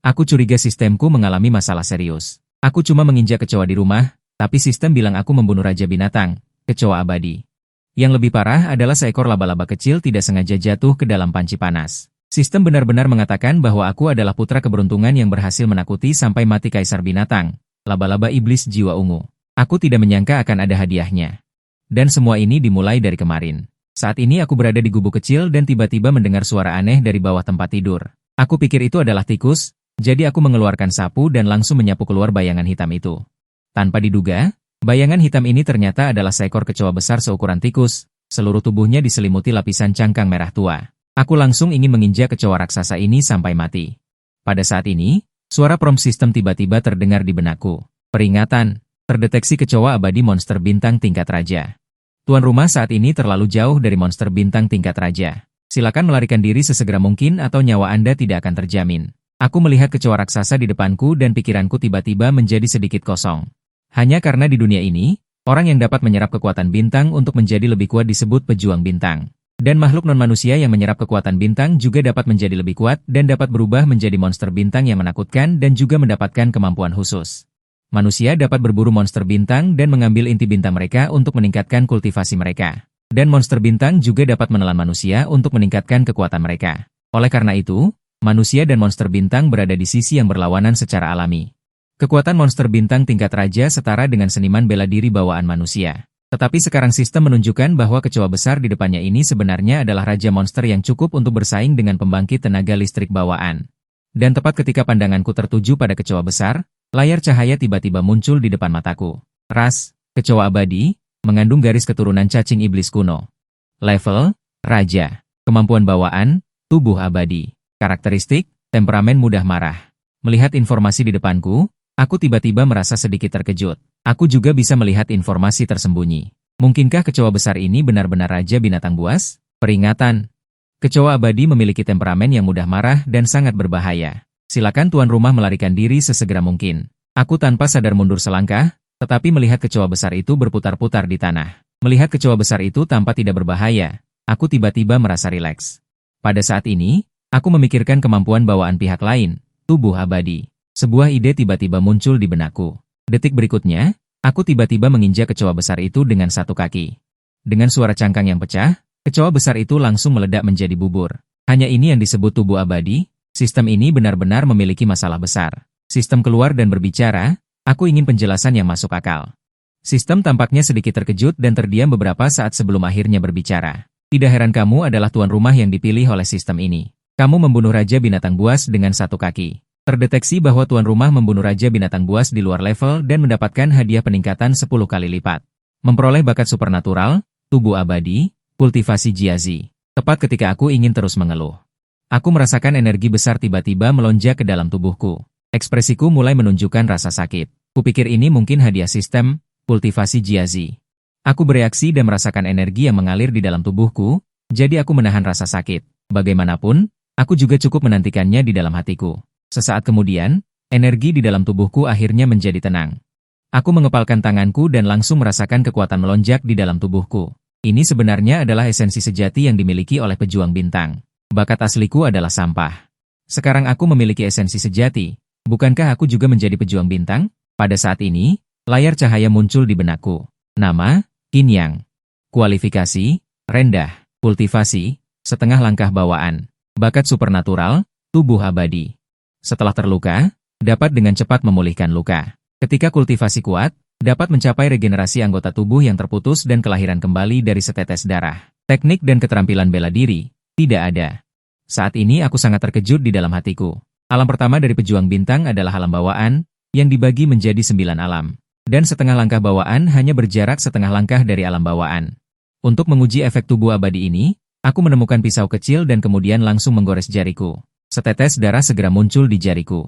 Aku curiga sistemku mengalami masalah serius. Aku cuma menginjak kecoa di rumah, tapi sistem bilang aku membunuh Raja Binatang, kecoa abadi. Yang lebih parah adalah seekor laba-laba kecil tidak sengaja jatuh ke dalam panci panas. Sistem benar-benar mengatakan bahwa aku adalah putra keberuntungan yang berhasil menakuti sampai mati Kaisar Binatang, laba-laba iblis jiwa ungu. Aku tidak menyangka akan ada hadiahnya. Dan semua ini dimulai dari kemarin. Saat ini aku berada di gubuk kecil dan tiba-tiba mendengar suara aneh dari bawah tempat tidur. Aku pikir itu adalah tikus. Jadi aku mengeluarkan sapu dan langsung menyapu keluar bayangan hitam itu. Tanpa diduga, bayangan hitam ini ternyata adalah seekor kecoa besar seukuran tikus, seluruh tubuhnya diselimuti lapisan cangkang merah tua. Aku langsung ingin menginjak kecoa raksasa ini sampai mati. Pada saat ini, suara prompt sistem tiba-tiba terdengar di benakku. Peringatan, terdeteksi kecoa abadi monster bintang tingkat raja. Tuan rumah saat ini terlalu jauh dari monster bintang tingkat raja. Silakan melarikan diri sesegera mungkin atau nyawa Anda tidak akan terjamin. Aku melihat kecoa raksasa di depanku dan pikiranku tiba-tiba menjadi sedikit kosong. Hanya karena di dunia ini, orang yang dapat menyerap kekuatan bintang untuk menjadi lebih kuat disebut pejuang bintang. Dan makhluk non-manusia yang menyerap kekuatan bintang juga dapat menjadi lebih kuat dan dapat berubah menjadi monster bintang yang menakutkan dan juga mendapatkan kemampuan khusus. Manusia dapat berburu monster bintang dan mengambil inti bintang mereka untuk meningkatkan kultivasi mereka. Dan monster bintang juga dapat menelan manusia untuk meningkatkan kekuatan mereka. Oleh karena itu, manusia dan monster bintang berada di sisi yang berlawanan secara alami. Kekuatan monster bintang tingkat raja setara dengan seniman bela diri bawaan manusia. Tetapi sekarang sistem menunjukkan bahwa kecoa besar di depannya ini sebenarnya adalah raja monster yang cukup untuk bersaing dengan pembangkit tenaga listrik bawaan. Dan tepat ketika pandanganku tertuju pada kecoa besar, layar cahaya tiba-tiba muncul di depan mataku. Ras, kecoa abadi, mengandung garis keturunan cacing iblis kuno. Level, raja. Kemampuan bawaan, tubuh abadi. Karakteristik, temperamen mudah marah. Melihat informasi di depanku, aku tiba-tiba merasa sedikit terkejut. Aku juga bisa melihat informasi tersembunyi. Mungkinkah kecoa besar ini benar-benar raja binatang buas? Peringatan. Kecoa abadi memiliki temperamen yang mudah marah dan sangat berbahaya. Silakan tuan rumah melarikan diri sesegera mungkin. Aku tanpa sadar mundur selangkah, tetapi melihat kecoa besar itu berputar-putar di tanah. Melihat kecoa besar itu tampak tidak berbahaya, aku tiba-tiba merasa rileks. Pada saat ini, aku memikirkan kemampuan bawaan pihak lain, tubuh abadi. Sebuah ide tiba-tiba muncul di benakku. Detik berikutnya, aku tiba-tiba menginjak kecoa besar itu dengan satu kaki. Dengan suara cangkang yang pecah, kecoa besar itu langsung meledak menjadi bubur. Hanya ini yang disebut tubuh abadi. Sistem ini benar-benar memiliki masalah besar. Sistem keluar dan berbicara, aku ingin penjelasan yang masuk akal. Sistem tampaknya sedikit terkejut dan terdiam beberapa saat sebelum akhirnya berbicara. Tidak heran kamu adalah tuan rumah yang dipilih oleh sistem ini. Kamu membunuh Raja Binatang Buas dengan satu kaki. Terdeteksi bahwa tuan rumah membunuh Raja Binatang Buas di luar level dan mendapatkan hadiah peningkatan 10 kali lipat. Memperoleh bakat supernatural, tubuh abadi, kultivasi jiazi. Tepat ketika aku ingin terus mengeluh. Aku merasakan energi besar tiba-tiba melonjak ke dalam tubuhku. Ekspresiku mulai menunjukkan rasa sakit. Kupikir ini mungkin hadiah sistem, kultivasi jiazi. Aku bereaksi dan merasakan energi yang mengalir di dalam tubuhku, jadi aku menahan rasa sakit. Bagaimanapun, aku juga cukup menantikannya di dalam hatiku. Sesaat kemudian, energi di dalam tubuhku akhirnya menjadi tenang. Aku mengepalkan tanganku dan langsung merasakan kekuatan melonjak di dalam tubuhku. Ini sebenarnya adalah esensi sejati yang dimiliki oleh pejuang bintang. Bakat asliku adalah sampah. Sekarang aku memiliki esensi sejati. Bukankah aku juga menjadi pejuang bintang? Pada saat ini, layar cahaya muncul di benakku. Nama, Qin Yang. Kualifikasi, rendah. Kultivasi, setengah langkah bawaan. Bakat supernatural, tubuh abadi. Setelah terluka, dapat dengan cepat memulihkan luka. Ketika kultivasi kuat, dapat mencapai regenerasi anggota tubuh yang terputus dan kelahiran kembali dari setetes darah. Teknik dan keterampilan bela diri, tidak ada. Saat ini aku sangat terkejut di dalam hatiku. Alam pertama dari pejuang bintang adalah alam bawaan, yang dibagi menjadi 9 alam. Dan setengah langkah bawaan hanya berjarak setengah langkah dari alam bawaan. Untuk menguji efek tubuh abadi ini, aku menemukan pisau kecil dan kemudian langsung menggores jariku. Setetes darah segera muncul di jariku.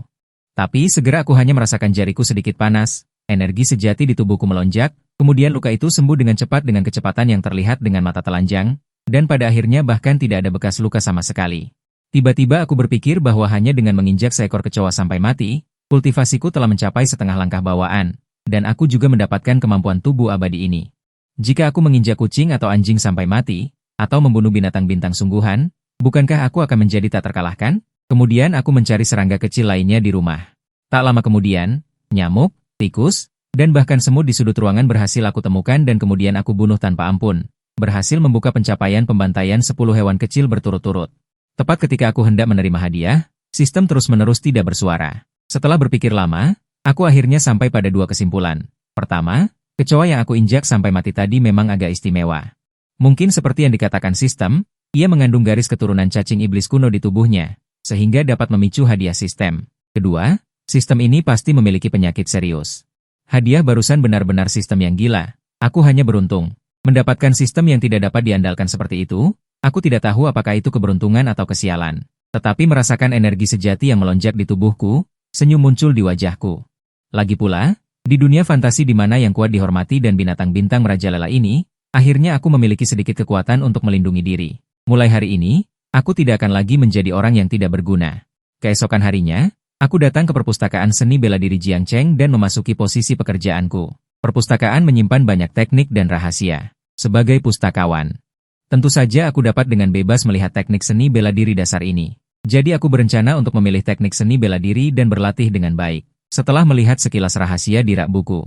Tapi segera aku hanya merasakan jariku sedikit panas, energi sejati di tubuhku melonjak, kemudian luka itu sembuh dengan cepat dengan kecepatan yang terlihat dengan mata telanjang, dan pada akhirnya bahkan tidak ada bekas luka sama sekali. Tiba-tiba aku berpikir bahwa hanya dengan menginjak seekor kecoa sampai mati, kultivasiku telah mencapai setengah langkah bawaan, dan aku juga mendapatkan kemampuan tubuh abadi ini. Jika aku menginjak kucing atau anjing sampai mati, atau membunuh binatang bintang sungguhan, bukankah aku akan menjadi tak terkalahkan? Kemudian aku mencari serangga kecil lainnya di rumah. Tak lama kemudian, nyamuk, tikus, dan bahkan semut di sudut ruangan berhasil aku temukan dan kemudian aku bunuh tanpa ampun. Berhasil membuka pencapaian pembantaian 10 hewan kecil berturut-turut. Tepat ketika aku hendak menerima hadiah, sistem terus-menerus tidak bersuara. Setelah berpikir lama, aku akhirnya sampai pada dua kesimpulan. Pertama, kecoa yang aku injak sampai mati tadi memang agak istimewa. Mungkin seperti yang dikatakan sistem, ia mengandung garis keturunan cacing iblis kuno di tubuhnya, sehingga dapat memicu hadiah sistem. Kedua, sistem ini pasti memiliki penyakit serius. Hadiah barusan benar-benar sistem yang gila. Aku hanya beruntung. Mendapatkan sistem yang tidak dapat diandalkan seperti itu, aku tidak tahu apakah itu keberuntungan atau kesialan. Tetapi merasakan energi sejati yang melonjak di tubuhku, senyum muncul di wajahku. Lagi pula, di dunia fantasi di mana yang kuat dihormati dan binatang bintang merajalela ini, akhirnya aku memiliki sedikit kekuatan untuk melindungi diri. Mulai hari ini, aku tidak akan lagi menjadi orang yang tidak berguna. Keesokan harinya, aku datang ke perpustakaan seni bela diri Jiangcheng dan memasuki posisi pekerjaanku. Perpustakaan menyimpan banyak teknik dan rahasia. Sebagai pustakawan, tentu saja aku dapat dengan bebas melihat teknik seni bela diri dasar ini. Jadi aku berencana untuk memilih teknik seni bela diri dan berlatih dengan baik. Setelah melihat sekilas rahasia di rak buku,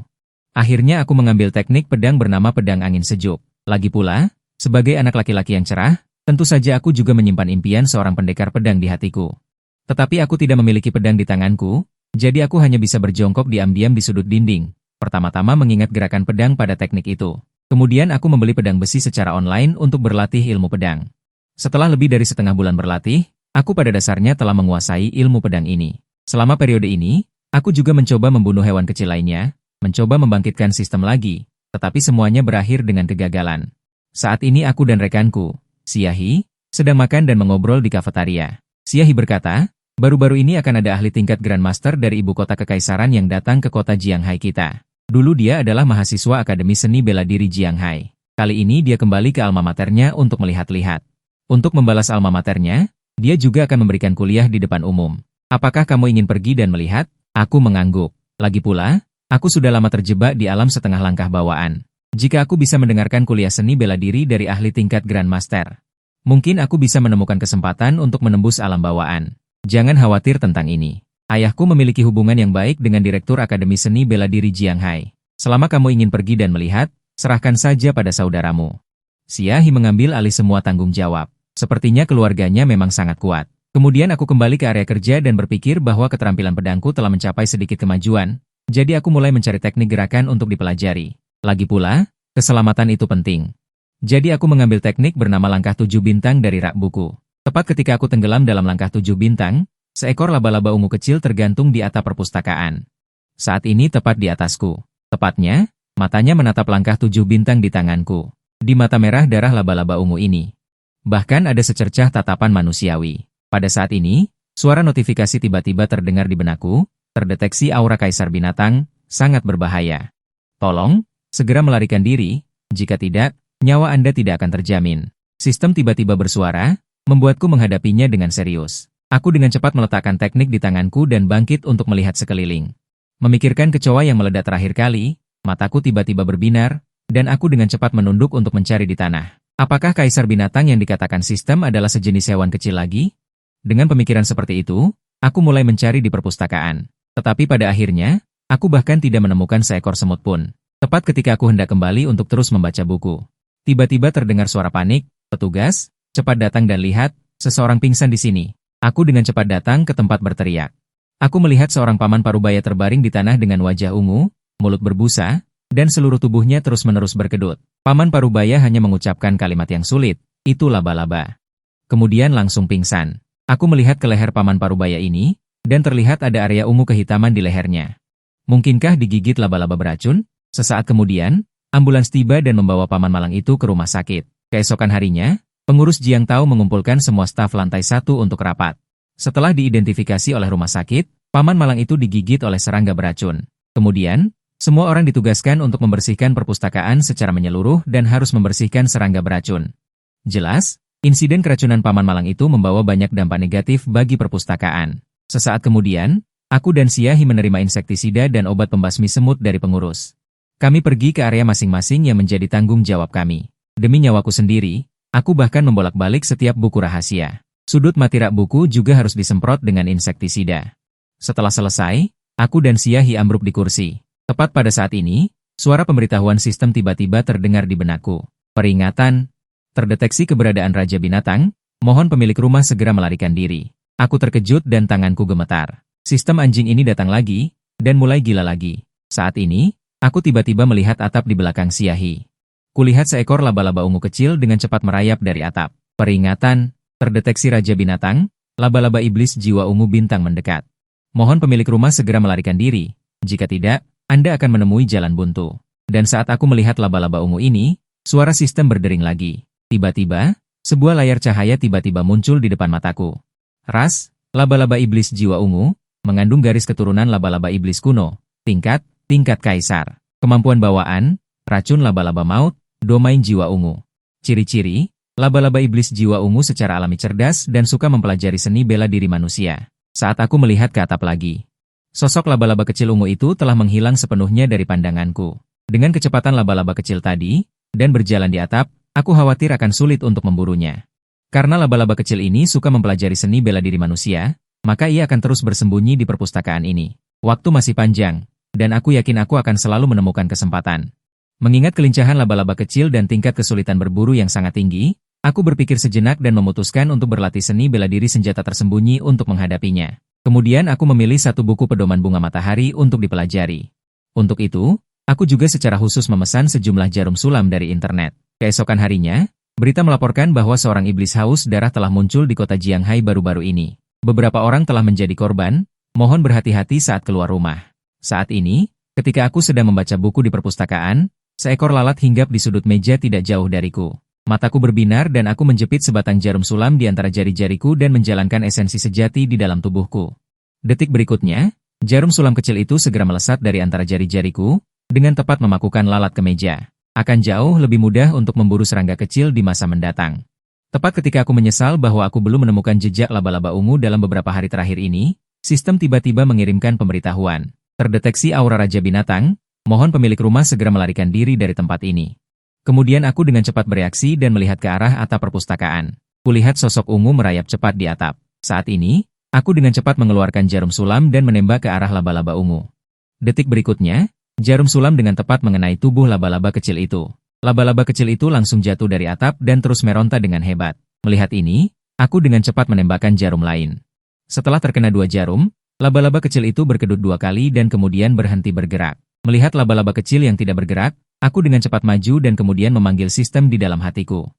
akhirnya aku mengambil teknik pedang bernama pedang angin sejuk. Lagi pula, sebagai anak laki-laki yang cerah, tentu saja aku juga menyimpan impian seorang pendekar pedang di hatiku. Tetapi aku tidak memiliki pedang di tanganku, jadi aku hanya bisa berjongkok diam-diam di sudut dinding. Pertama-tama mengingat gerakan pedang pada teknik itu. Kemudian aku membeli pedang besi secara online untuk berlatih ilmu pedang. Setelah lebih dari setengah bulan berlatih, aku pada dasarnya telah menguasai ilmu pedang ini. Selama periode ini, aku juga mencoba membunuh hewan kecil lainnya, mencoba membangkitkan sistem lagi, tetapi semuanya berakhir dengan kegagalan. Saat ini aku dan rekanku, Xiaohi, sedang makan dan mengobrol di kafetaria. Xiaohi berkata, baru-baru ini akan ada ahli tingkat Grandmaster dari ibu kota kekaisaran yang datang ke kota Jianghai kita. Dulu dia adalah mahasiswa Akademi Seni Bela Diri Jianghai. Kali ini dia kembali ke alma maternya untuk melihat-lihat. Untuk membalas alma maternya, dia juga akan memberikan kuliah di depan umum. Apakah kamu ingin pergi dan melihat? Aku mengangguk. Lagi pula, aku sudah lama terjebak di alam setengah langkah bawaan. Jika aku bisa mendengarkan kuliah seni bela diri dari ahli tingkat Grandmaster, mungkin aku bisa menemukan kesempatan untuk menembus alam bawaan. Jangan khawatir tentang ini. Ayahku memiliki hubungan yang baik dengan Direktur Akademi Seni Bela Diri Jianghai. Selama kamu ingin pergi dan melihat, serahkan saja pada saudaramu. Xiaohi mengambil alih semua tanggung jawab. Sepertinya keluarganya memang sangat kuat. Kemudian aku kembali ke area kerja dan berpikir bahwa keterampilan pedangku telah mencapai sedikit kemajuan, jadi aku mulai mencari teknik gerakan untuk dipelajari. Lagi pula, keselamatan itu penting. Jadi aku mengambil teknik bernama langkah 7 bintang dari rak buku. Tepat ketika aku tenggelam dalam langkah 7 bintang, seekor laba-laba ungu kecil tergantung di atap perpustakaan. Saat ini tepat di atasku. Tepatnya, matanya menatap langkah 7 bintang di tanganku. Di mata merah darah laba-laba ungu ini. Bahkan ada secercah tatapan manusiawi. Pada saat ini, suara notifikasi tiba-tiba terdengar di benakku, terdeteksi aura kaisar binatang, sangat berbahaya. Tolong, segera melarikan diri, jika tidak, nyawa Anda tidak akan terjamin. Sistem tiba-tiba bersuara, membuatku menghadapinya dengan serius. Aku dengan cepat meletakkan teknik di tanganku dan bangkit untuk melihat sekeliling. Memikirkan kecoa yang meledak terakhir kali, mataku tiba-tiba berbinar, dan aku dengan cepat menunduk untuk mencari di tanah. Apakah kaisar binatang yang dikatakan sistem adalah sejenis hewan kecil lagi? Dengan pemikiran seperti itu, aku mulai mencari di perpustakaan. Tetapi pada akhirnya, aku bahkan tidak menemukan seekor semut pun. Tepat ketika aku hendak kembali untuk terus membaca buku. Tiba-tiba terdengar suara panik, petugas, cepat datang dan lihat, seseorang pingsan di sini. Aku dengan cepat datang ke tempat berteriak. Aku melihat seorang paman parubaya terbaring di tanah dengan wajah ungu, mulut berbusa, dan seluruh tubuhnya terus-menerus berkedut. Paman parubaya hanya mengucapkan kalimat yang sulit, itu laba-laba. Kemudian langsung pingsan. Aku melihat ke leher paman parubaya ini, dan terlihat ada area ungu kehitaman di lehernya. Mungkinkah digigit laba-laba beracun? Sesaat kemudian, ambulans tiba dan membawa paman malang itu ke rumah sakit. Keesokan harinya, pengurus Jiang Tao mengumpulkan semua staf lantai 1 untuk rapat. Setelah diidentifikasi oleh rumah sakit, paman malang itu digigit oleh serangga beracun. Kemudian, semua orang ditugaskan untuk membersihkan perpustakaan secara menyeluruh dan harus membersihkan serangga beracun. Jelas, insiden keracunan paman malang itu membawa banyak dampak negatif bagi perpustakaan. Sesaat kemudian, aku dan Xiaohi menerima insektisida dan obat pembasmi semut dari pengurus. Kami pergi ke area masing-masing yang menjadi tanggung jawab kami. Demi nyawaku sendiri, aku bahkan membolak-balik setiap buku rahasia. Sudut mati rak buku juga harus disemprot dengan insektisida. Setelah selesai, aku dan Siahi ambruk di kursi. Tepat pada saat ini, suara pemberitahuan sistem tiba-tiba terdengar di benakku. Peringatan, terdeteksi keberadaan Raja Binatang, mohon pemilik rumah segera melarikan diri. Aku terkejut dan tanganku gemetar. Sistem anjing ini datang lagi, dan mulai gila lagi. Saat ini, aku tiba-tiba melihat atap di belakang Siahi. Kulihat seekor laba-laba ungu kecil dengan cepat merayap dari atap. Peringatan, terdeteksi Raja Binatang, laba-laba iblis jiwa ungu bintang mendekat. Mohon pemilik rumah segera melarikan diri. Jika tidak, Anda akan menemui jalan buntu. Dan saat aku melihat laba-laba ungu ini, suara sistem berdering lagi. Tiba-tiba, sebuah layar cahaya tiba-tiba muncul di depan mataku. Ras, laba-laba iblis jiwa ungu, mengandung garis keturunan laba-laba iblis kuno. Tingkat kaisar. Kemampuan bawaan, racun laba-laba maut, domain jiwa ungu. Ciri-ciri, laba-laba iblis jiwa ungu secara alami cerdas dan suka mempelajari seni bela diri manusia. Saat aku melihat ke atap lagi, sosok laba-laba kecil ungu itu telah menghilang sepenuhnya dari pandanganku. Dengan kecepatan laba-laba kecil tadi, dan berjalan di atap, aku khawatir akan sulit untuk memburunya. Karena laba-laba kecil ini suka mempelajari seni bela diri manusia, maka ia akan terus bersembunyi di perpustakaan ini. Waktu masih panjang, dan aku yakin aku akan selalu menemukan kesempatan. Mengingat kelincahan laba-laba kecil dan tingkat kesulitan berburu yang sangat tinggi, aku berpikir sejenak dan memutuskan untuk berlatih seni bela diri senjata tersembunyi untuk menghadapinya. Kemudian aku memilih satu buku pedoman bunga matahari untuk dipelajari. Untuk itu, aku juga secara khusus memesan sejumlah jarum sulam dari internet. Keesokan harinya, berita melaporkan bahwa seorang iblis haus darah telah muncul di kota Jianghai baru-baru ini. Beberapa orang telah menjadi korban, mohon berhati-hati saat keluar rumah. Saat ini, ketika aku sedang membaca buku di perpustakaan, seekor lalat hinggap di sudut meja tidak jauh dariku. Mataku berbinar dan aku menjepit sebatang jarum sulam di antara jari-jariku dan menjalankan esensi sejati di dalam tubuhku. Detik berikutnya, jarum sulam kecil itu segera melesat dari antara jari-jariku, dengan tepat memakukan lalat ke meja. Akan jauh lebih mudah untuk memburu serangga kecil di masa mendatang. Tepat ketika aku menyesal bahwa aku belum menemukan jejak laba-laba ungu dalam beberapa hari terakhir ini, sistem tiba-tiba mengirimkan pemberitahuan. Terdeteksi aura Raja Binatang, mohon pemilik rumah segera melarikan diri dari tempat ini. Kemudian aku dengan cepat bereaksi dan melihat ke arah atap perpustakaan. Kulihat sosok ungu merayap cepat di atap. Saat ini, aku dengan cepat mengeluarkan jarum sulam dan menembak ke arah laba-laba ungu. Detik berikutnya, jarum sulam dengan tepat mengenai tubuh laba-laba kecil itu. Laba-laba kecil itu langsung jatuh dari atap dan terus meronta dengan hebat. Melihat ini, aku dengan cepat menembakkan jarum lain. Setelah terkena 2 jarum, laba-laba kecil itu berkedut 2 kali dan kemudian berhenti bergerak. Melihat laba-laba kecil yang tidak bergerak, aku dengan cepat maju dan kemudian memanggil sistem di dalam hatiku.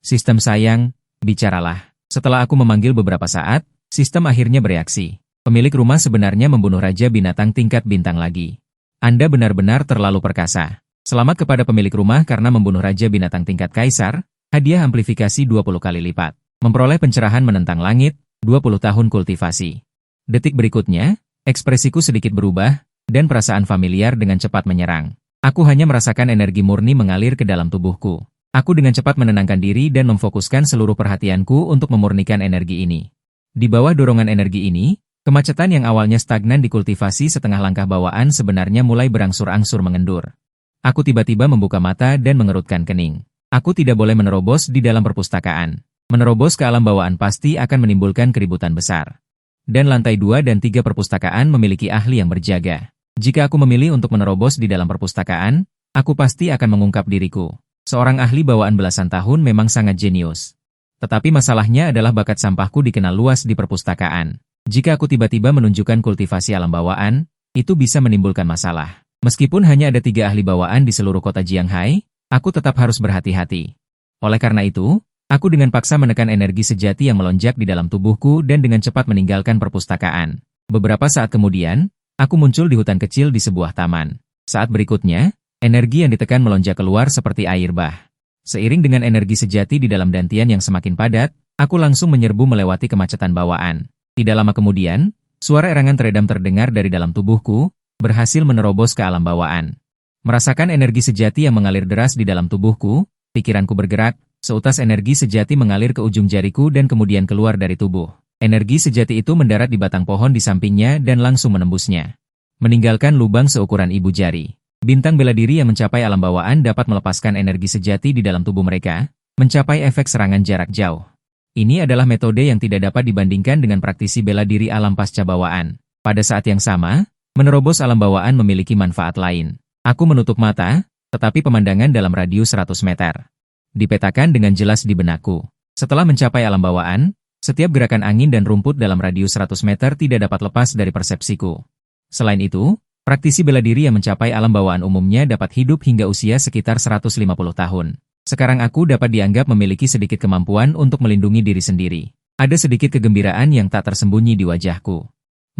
Sistem sayang, bicaralah. Setelah aku memanggil beberapa saat, sistem akhirnya bereaksi. Pemilik rumah sebenarnya membunuh Raja Binatang tingkat bintang lagi. Anda benar-benar terlalu perkasa. Selamat kepada pemilik rumah karena membunuh Raja Binatang tingkat Kaisar, hadiah amplifikasi 20 kali lipat. Memperoleh pencerahan menentang langit, 20 tahun kultivasi. Detik berikutnya, ekspresiku sedikit berubah, dan perasaan familiar dengan cepat menyerang. Aku hanya merasakan energi murni mengalir ke dalam tubuhku. Aku dengan cepat menenangkan diri dan memfokuskan seluruh perhatianku untuk memurnikan energi ini. Di bawah dorongan energi ini, kemacetan yang awalnya stagnan di kultivasi setengah langkah bawaan sebenarnya mulai berangsur-angsur mengendur. Aku tiba-tiba membuka mata dan mengerutkan kening. Aku tidak boleh menerobos di dalam perpustakaan. Menerobos ke alam bawaan pasti akan menimbulkan keributan besar. Dan lantai 2 dan 3 perpustakaan memiliki ahli yang berjaga. Jika aku memilih untuk menerobos di dalam perpustakaan, aku pasti akan mengungkap diriku. Seorang ahli bawaan belasan tahun memang sangat jenius. Tetapi masalahnya adalah bakat sampahku dikenal luas di perpustakaan. Jika aku tiba-tiba menunjukkan kultivasi alam bawaan, itu bisa menimbulkan masalah. Meskipun hanya ada 3 ahli bawaan di seluruh kota Jianghai, aku tetap harus berhati-hati. Oleh karena itu, aku dengan paksa menekan energi sejati yang melonjak di dalam tubuhku dan dengan cepat meninggalkan perpustakaan. Beberapa saat kemudian, aku muncul di hutan kecil di sebuah taman. Saat berikutnya, energi yang ditekan melonjak keluar seperti air bah. Seiring dengan energi sejati di dalam dantian yang semakin padat, aku langsung menyerbu melewati kemacetan bawaan. Tidak lama kemudian, suara erangan teredam terdengar dari dalam tubuhku, berhasil menerobos ke alam bawaan. Merasakan energi sejati yang mengalir deras di dalam tubuhku, pikiranku bergerak, seutas energi sejati mengalir ke ujung jariku dan kemudian keluar dari tubuh. Energi sejati itu mendarat di batang pohon di sampingnya dan langsung menembusnya. Meninggalkan lubang seukuran ibu jari. Bintang bela diri yang mencapai alam bawaan dapat melepaskan energi sejati di dalam tubuh mereka, mencapai efek serangan jarak jauh. Ini adalah metode yang tidak dapat dibandingkan dengan praktisi bela diri alam pasca bawaan. Pada saat yang sama, menerobos alam bawaan memiliki manfaat lain. Aku menutup mata, tetapi pemandangan dalam radius 100 meter dipetakan dengan jelas di benakku. Setelah mencapai alam bawaan, setiap gerakan angin dan rumput dalam radius 100 meter tidak dapat lepas dari persepsiku. Selain itu, praktisi bela diri yang mencapai alam bawaan umumnya dapat hidup hingga usia sekitar 150 tahun. Sekarang aku dapat dianggap memiliki sedikit kemampuan untuk melindungi diri sendiri. Ada sedikit kegembiraan yang tak tersembunyi di wajahku.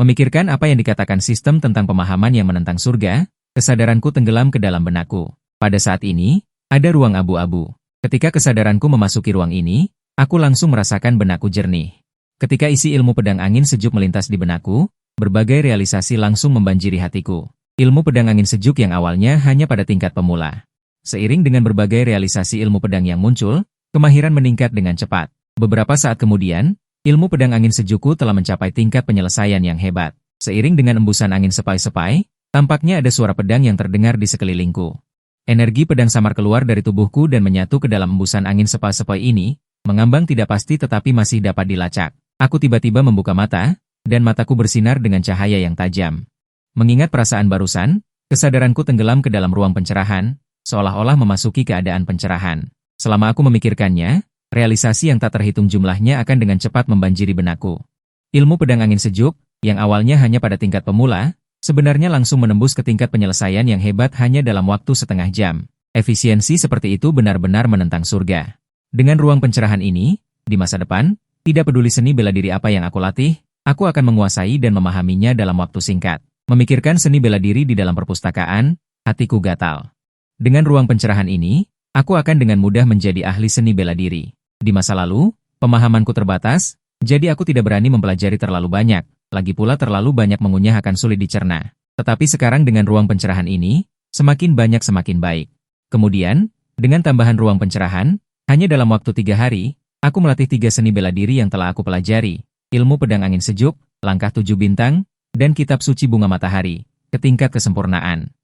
Memikirkan apa yang dikatakan sistem tentang pemahaman yang menentang surga, kesadaranku tenggelam ke dalam benakku. Pada saat ini, ada ruang abu-abu. Ketika kesadaranku memasuki ruang ini, aku langsung merasakan benakku jernih. Ketika isi ilmu pedang angin sejuk melintas di benakku, berbagai realisasi langsung membanjiri hatiku. Ilmu pedang angin sejuk yang awalnya hanya pada tingkat pemula. Seiring dengan berbagai realisasi ilmu pedang yang muncul, kemahiran meningkat dengan cepat. Beberapa saat kemudian, ilmu pedang angin sejukku telah mencapai tingkat penyelesaian yang hebat. Seiring dengan embusan angin sepai-sepai, tampaknya ada suara pedang yang terdengar di sekelilingku. Energi pedang samar keluar dari tubuhku dan menyatu ke dalam embusan angin sepoi-sepoi ini, mengambang tidak pasti tetapi masih dapat dilacak. Aku tiba-tiba membuka mata, dan mataku bersinar dengan cahaya yang tajam. Mengingat perasaan barusan, kesadaranku tenggelam ke dalam ruang pencerahan, seolah-olah memasuki keadaan pencerahan. Selama aku memikirkannya, realisasi yang tak terhitung jumlahnya akan dengan cepat membanjiri benakku. Ilmu pedang angin sejuk, yang awalnya hanya pada tingkat pemula, sebenarnya langsung menembus ke tingkat penyelesaian yang hebat hanya dalam waktu setengah jam. Efisiensi seperti itu benar-benar menentang surga. Dengan ruang pencerahan ini, di masa depan, tidak peduli seni bela diri apa yang aku latih, aku akan menguasai dan memahaminya dalam waktu singkat. Memikirkan seni bela diri di dalam perpustakaan, hatiku gatal. Dengan ruang pencerahan ini, aku akan dengan mudah menjadi ahli seni bela diri. Di masa lalu, pemahamanku terbatas, jadi aku tidak berani mempelajari terlalu banyak. Lagi pula terlalu banyak mengunyah akan sulit dicerna. Tetapi sekarang dengan ruang pencerahan ini, semakin banyak semakin baik. Kemudian, dengan tambahan ruang pencerahan, hanya dalam waktu 3 hari, aku melatih 3 seni bela diri yang telah aku pelajari. Ilmu pedang angin sejuk, langkah 7 bintang, dan kitab suci bunga matahari, ke tingkat kesempurnaan.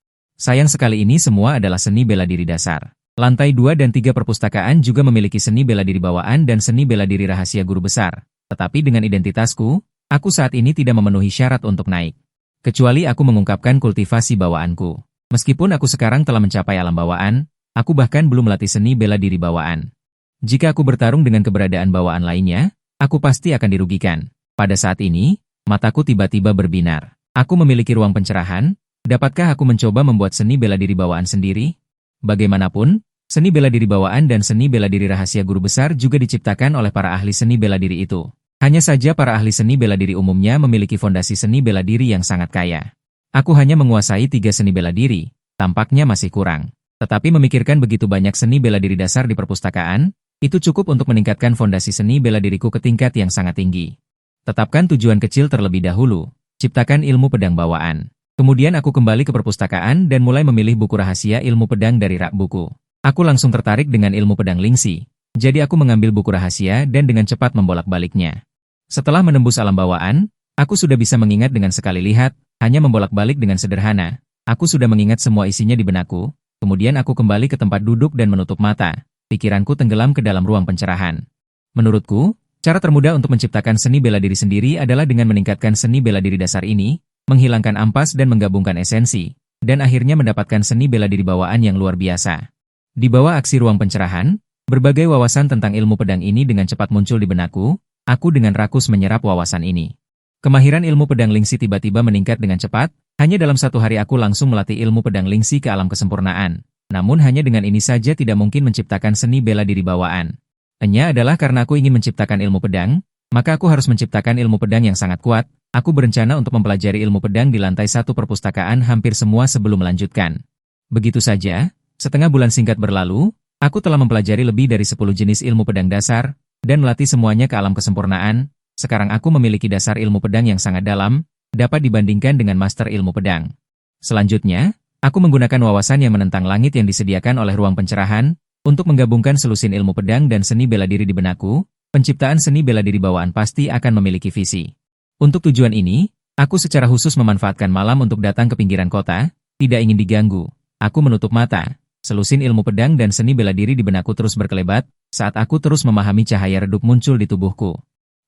Sayang sekali ini semua adalah seni bela diri dasar. Lantai 2 dan 3 perpustakaan juga memiliki seni bela diri bawaan dan seni bela diri rahasia guru besar. Tetapi dengan identitasku, aku saat ini tidak memenuhi syarat untuk naik. Kecuali aku mengungkapkan kultivasi bawaanku. Meskipun aku sekarang telah mencapai alam bawaan, aku bahkan belum melatih seni bela diri bawaan. Jika aku bertarung dengan keberadaan bawaan lainnya, aku pasti akan dirugikan. Pada saat ini, mataku tiba-tiba berbinar. Aku memiliki ruang pencerahan, dapatkah aku mencoba membuat seni bela diri bawaan sendiri? Bagaimanapun, seni bela diri bawaan dan seni bela diri rahasia guru besar juga diciptakan oleh para ahli seni bela diri itu. Hanya saja para ahli seni bela diri umumnya memiliki fondasi seni bela diri yang sangat kaya. Aku hanya menguasai 3 seni bela diri, tampaknya masih kurang. Tetapi memikirkan begitu banyak seni bela diri dasar di perpustakaan, itu cukup untuk meningkatkan fondasi seni bela diriku ke tingkat yang sangat tinggi. Tetapkan tujuan kecil terlebih dahulu, ciptakan ilmu pedang bawaan. Kemudian aku kembali ke perpustakaan dan mulai memilih buku rahasia ilmu pedang dari rak buku. Aku langsung tertarik dengan ilmu pedang Lingxi, jadi aku mengambil buku rahasia dan dengan cepat membolak-baliknya. Setelah menembus alam bawaan, aku sudah bisa mengingat dengan sekali lihat, hanya membolak-balik dengan sederhana. Aku sudah mengingat semua isinya di benakku, kemudian aku kembali ke tempat duduk dan menutup mata. Pikiranku tenggelam ke dalam ruang pencerahan. Menurutku, cara termudah untuk menciptakan seni bela diri sendiri adalah dengan meningkatkan seni bela diri dasar ini, menghilangkan ampas dan menggabungkan esensi, dan akhirnya mendapatkan seni bela diri bawaan yang luar biasa. Di bawah aksi ruang pencerahan, berbagai wawasan tentang ilmu pedang ini dengan cepat muncul di benakku. Aku dengan rakus menyerap wawasan ini. Kemahiran ilmu pedang Lingxi tiba-tiba meningkat dengan cepat, hanya dalam 1 hari aku langsung melatih ilmu pedang Lingxi ke alam kesempurnaan. Namun hanya dengan ini saja tidak mungkin menciptakan seni bela diri bawaan. Hanya adalah karena aku ingin menciptakan ilmu pedang, maka aku harus menciptakan ilmu pedang yang sangat kuat. Aku berencana untuk mempelajari ilmu pedang di lantai 1 perpustakaan hampir semua sebelum melanjutkan. Begitu saja, setengah bulan singkat berlalu, aku telah mempelajari lebih dari 10 jenis ilmu pedang dasar, dan melatih semuanya ke alam kesempurnaan. Sekarang aku memiliki dasar ilmu pedang yang sangat dalam, dapat dibandingkan dengan master ilmu pedang. Selanjutnya, aku menggunakan wawasan yang menentang langit yang disediakan oleh ruang pencerahan, untuk menggabungkan selusin ilmu pedang dan seni bela diri di benakku. Penciptaan seni bela diri bawaan pasti akan memiliki visi. Untuk tujuan ini, aku secara khusus memanfaatkan malam untuk datang ke pinggiran kota, tidak ingin diganggu. Aku menutup mata. Selusin ilmu pedang dan seni bela diri di benakku terus berkelebat, saat aku terus memahami cahaya redup muncul di tubuhku.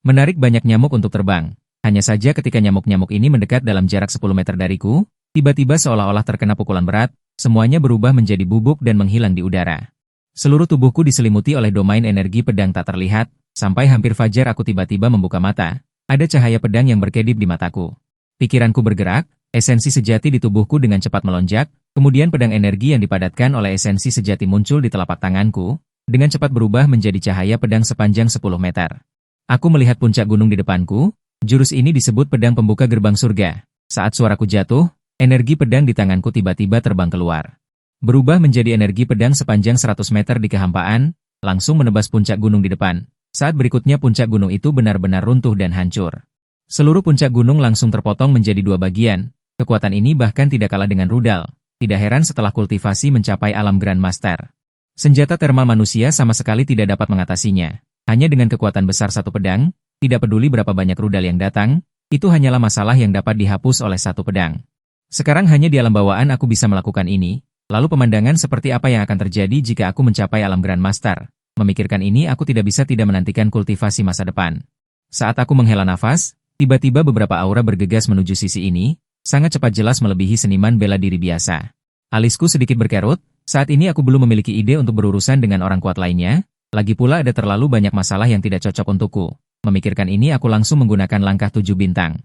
Menarik banyak nyamuk untuk terbang. Hanya saja ketika nyamuk-nyamuk ini mendekat dalam jarak 10 meter dariku, tiba-tiba seolah-olah terkena pukulan berat, semuanya berubah menjadi bubuk dan menghilang di udara. Seluruh tubuhku diselimuti oleh domain energi pedang tak terlihat, sampai hampir fajar aku tiba-tiba membuka mata. Ada cahaya pedang yang berkedip di mataku. Pikiranku bergerak, esensi sejati di tubuhku dengan cepat melonjak, kemudian pedang energi yang dipadatkan oleh esensi sejati muncul di telapak tanganku, dengan cepat berubah menjadi cahaya pedang sepanjang 10 meter. Aku melihat puncak gunung di depanku, jurus ini disebut pedang pembuka gerbang surga. Saat suaraku jatuh, energi pedang di tanganku tiba-tiba terbang keluar. Berubah menjadi energi pedang sepanjang 100 meter di kehampaan, langsung menebas puncak gunung di depan. Saat berikutnya puncak gunung itu benar-benar runtuh dan hancur. Seluruh puncak gunung langsung terpotong menjadi dua bagian. Kekuatan ini bahkan tidak kalah dengan rudal. Tidak heran setelah kultivasi mencapai alam Grandmaster. Senjata termal manusia sama sekali tidak dapat mengatasinya. Hanya dengan kekuatan besar satu pedang, tidak peduli berapa banyak rudal yang datang, itu hanyalah masalah yang dapat dihapus oleh satu pedang. Sekarang hanya di alam bawaan aku bisa melakukan ini, lalu pemandangan seperti apa yang akan terjadi jika aku mencapai alam Grandmaster. Memikirkan ini aku tidak bisa tidak menantikan kultivasi masa depan. Saat aku menghela nafas, tiba-tiba beberapa aura bergegas menuju sisi ini, sangat cepat jelas melebihi seniman bela diri biasa. Alisku sedikit berkerut, saat ini aku belum memiliki ide untuk berurusan dengan orang kuat lainnya, lagi pula ada terlalu banyak masalah yang tidak cocok untukku. Memikirkan ini aku langsung menggunakan langkah 7 bintang.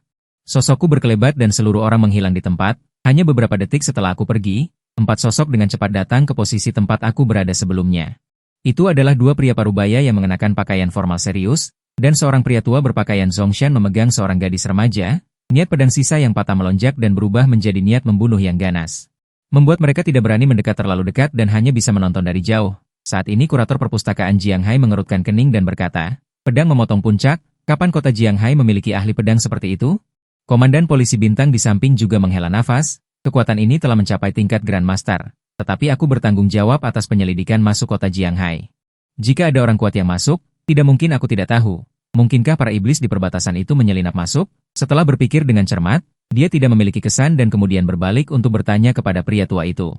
Sosokku berkelebat dan seluruh orang menghilang di tempat, hanya beberapa detik setelah aku pergi, 4 sosok dengan cepat datang ke posisi tempat aku berada sebelumnya. Itu adalah 2 pria parubaya yang mengenakan pakaian formal serius, dan seorang pria tua berpakaian Zongshan memegang seorang gadis remaja, niat pedang sisa yang patah melonjak dan berubah menjadi niat membunuh yang ganas. Membuat mereka tidak berani mendekat terlalu dekat dan hanya bisa menonton dari jauh. Saat ini kurator perpustakaan Jianghai mengerutkan kening dan berkata, pedang memotong puncak, kapan kota Jianghai memiliki ahli pedang seperti itu? Komandan polisi bintang di samping juga menghela nafas, kekuatan ini telah mencapai tingkat Grandmaster. Tetapi aku bertanggung jawab atas penyelidikan masuk kota Jianghai. Jika ada orang kuat yang masuk, tidak mungkin aku tidak tahu. Mungkinkah para iblis di perbatasan itu menyelinap masuk? Setelah berpikir dengan cermat, dia tidak memiliki kesan dan kemudian berbalik untuk bertanya kepada pria tua itu.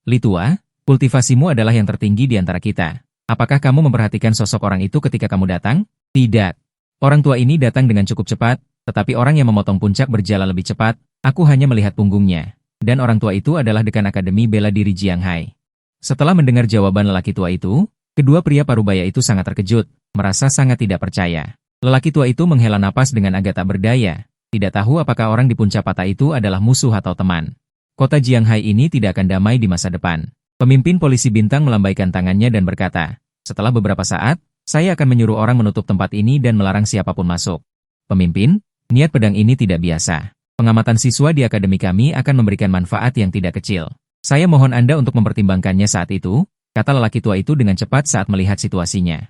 Li Tua, kultivasimu adalah yang tertinggi di antara kita. Apakah kamu memperhatikan sosok orang itu ketika kamu datang? Tidak. Orang tua ini datang dengan cukup cepat, tetapi orang yang memotong puncak berjalan lebih cepat, aku hanya melihat punggungnya. Dan orang tua itu adalah dekan Akademi Bela Diri Jianghai. Setelah mendengar jawaban lelaki tua itu, kedua pria parubaya itu sangat terkejut, merasa sangat tidak percaya. Lelaki tua itu menghela napas dengan agak tak berdaya, tidak tahu apakah orang di puncak patah itu adalah musuh atau teman. Kota Jianghai ini tidak akan damai di masa depan. Pemimpin polisi bintang melambaikan tangannya dan berkata, setelah beberapa saat, saya akan menyuruh orang menutup tempat ini dan melarang siapapun masuk. Pemimpin, niat pedang ini tidak biasa. Pengamatan siswa di akademi kami akan memberikan manfaat yang tidak kecil. Saya mohon Anda untuk mempertimbangkannya saat itu, kata lelaki tua itu dengan cepat saat melihat situasinya.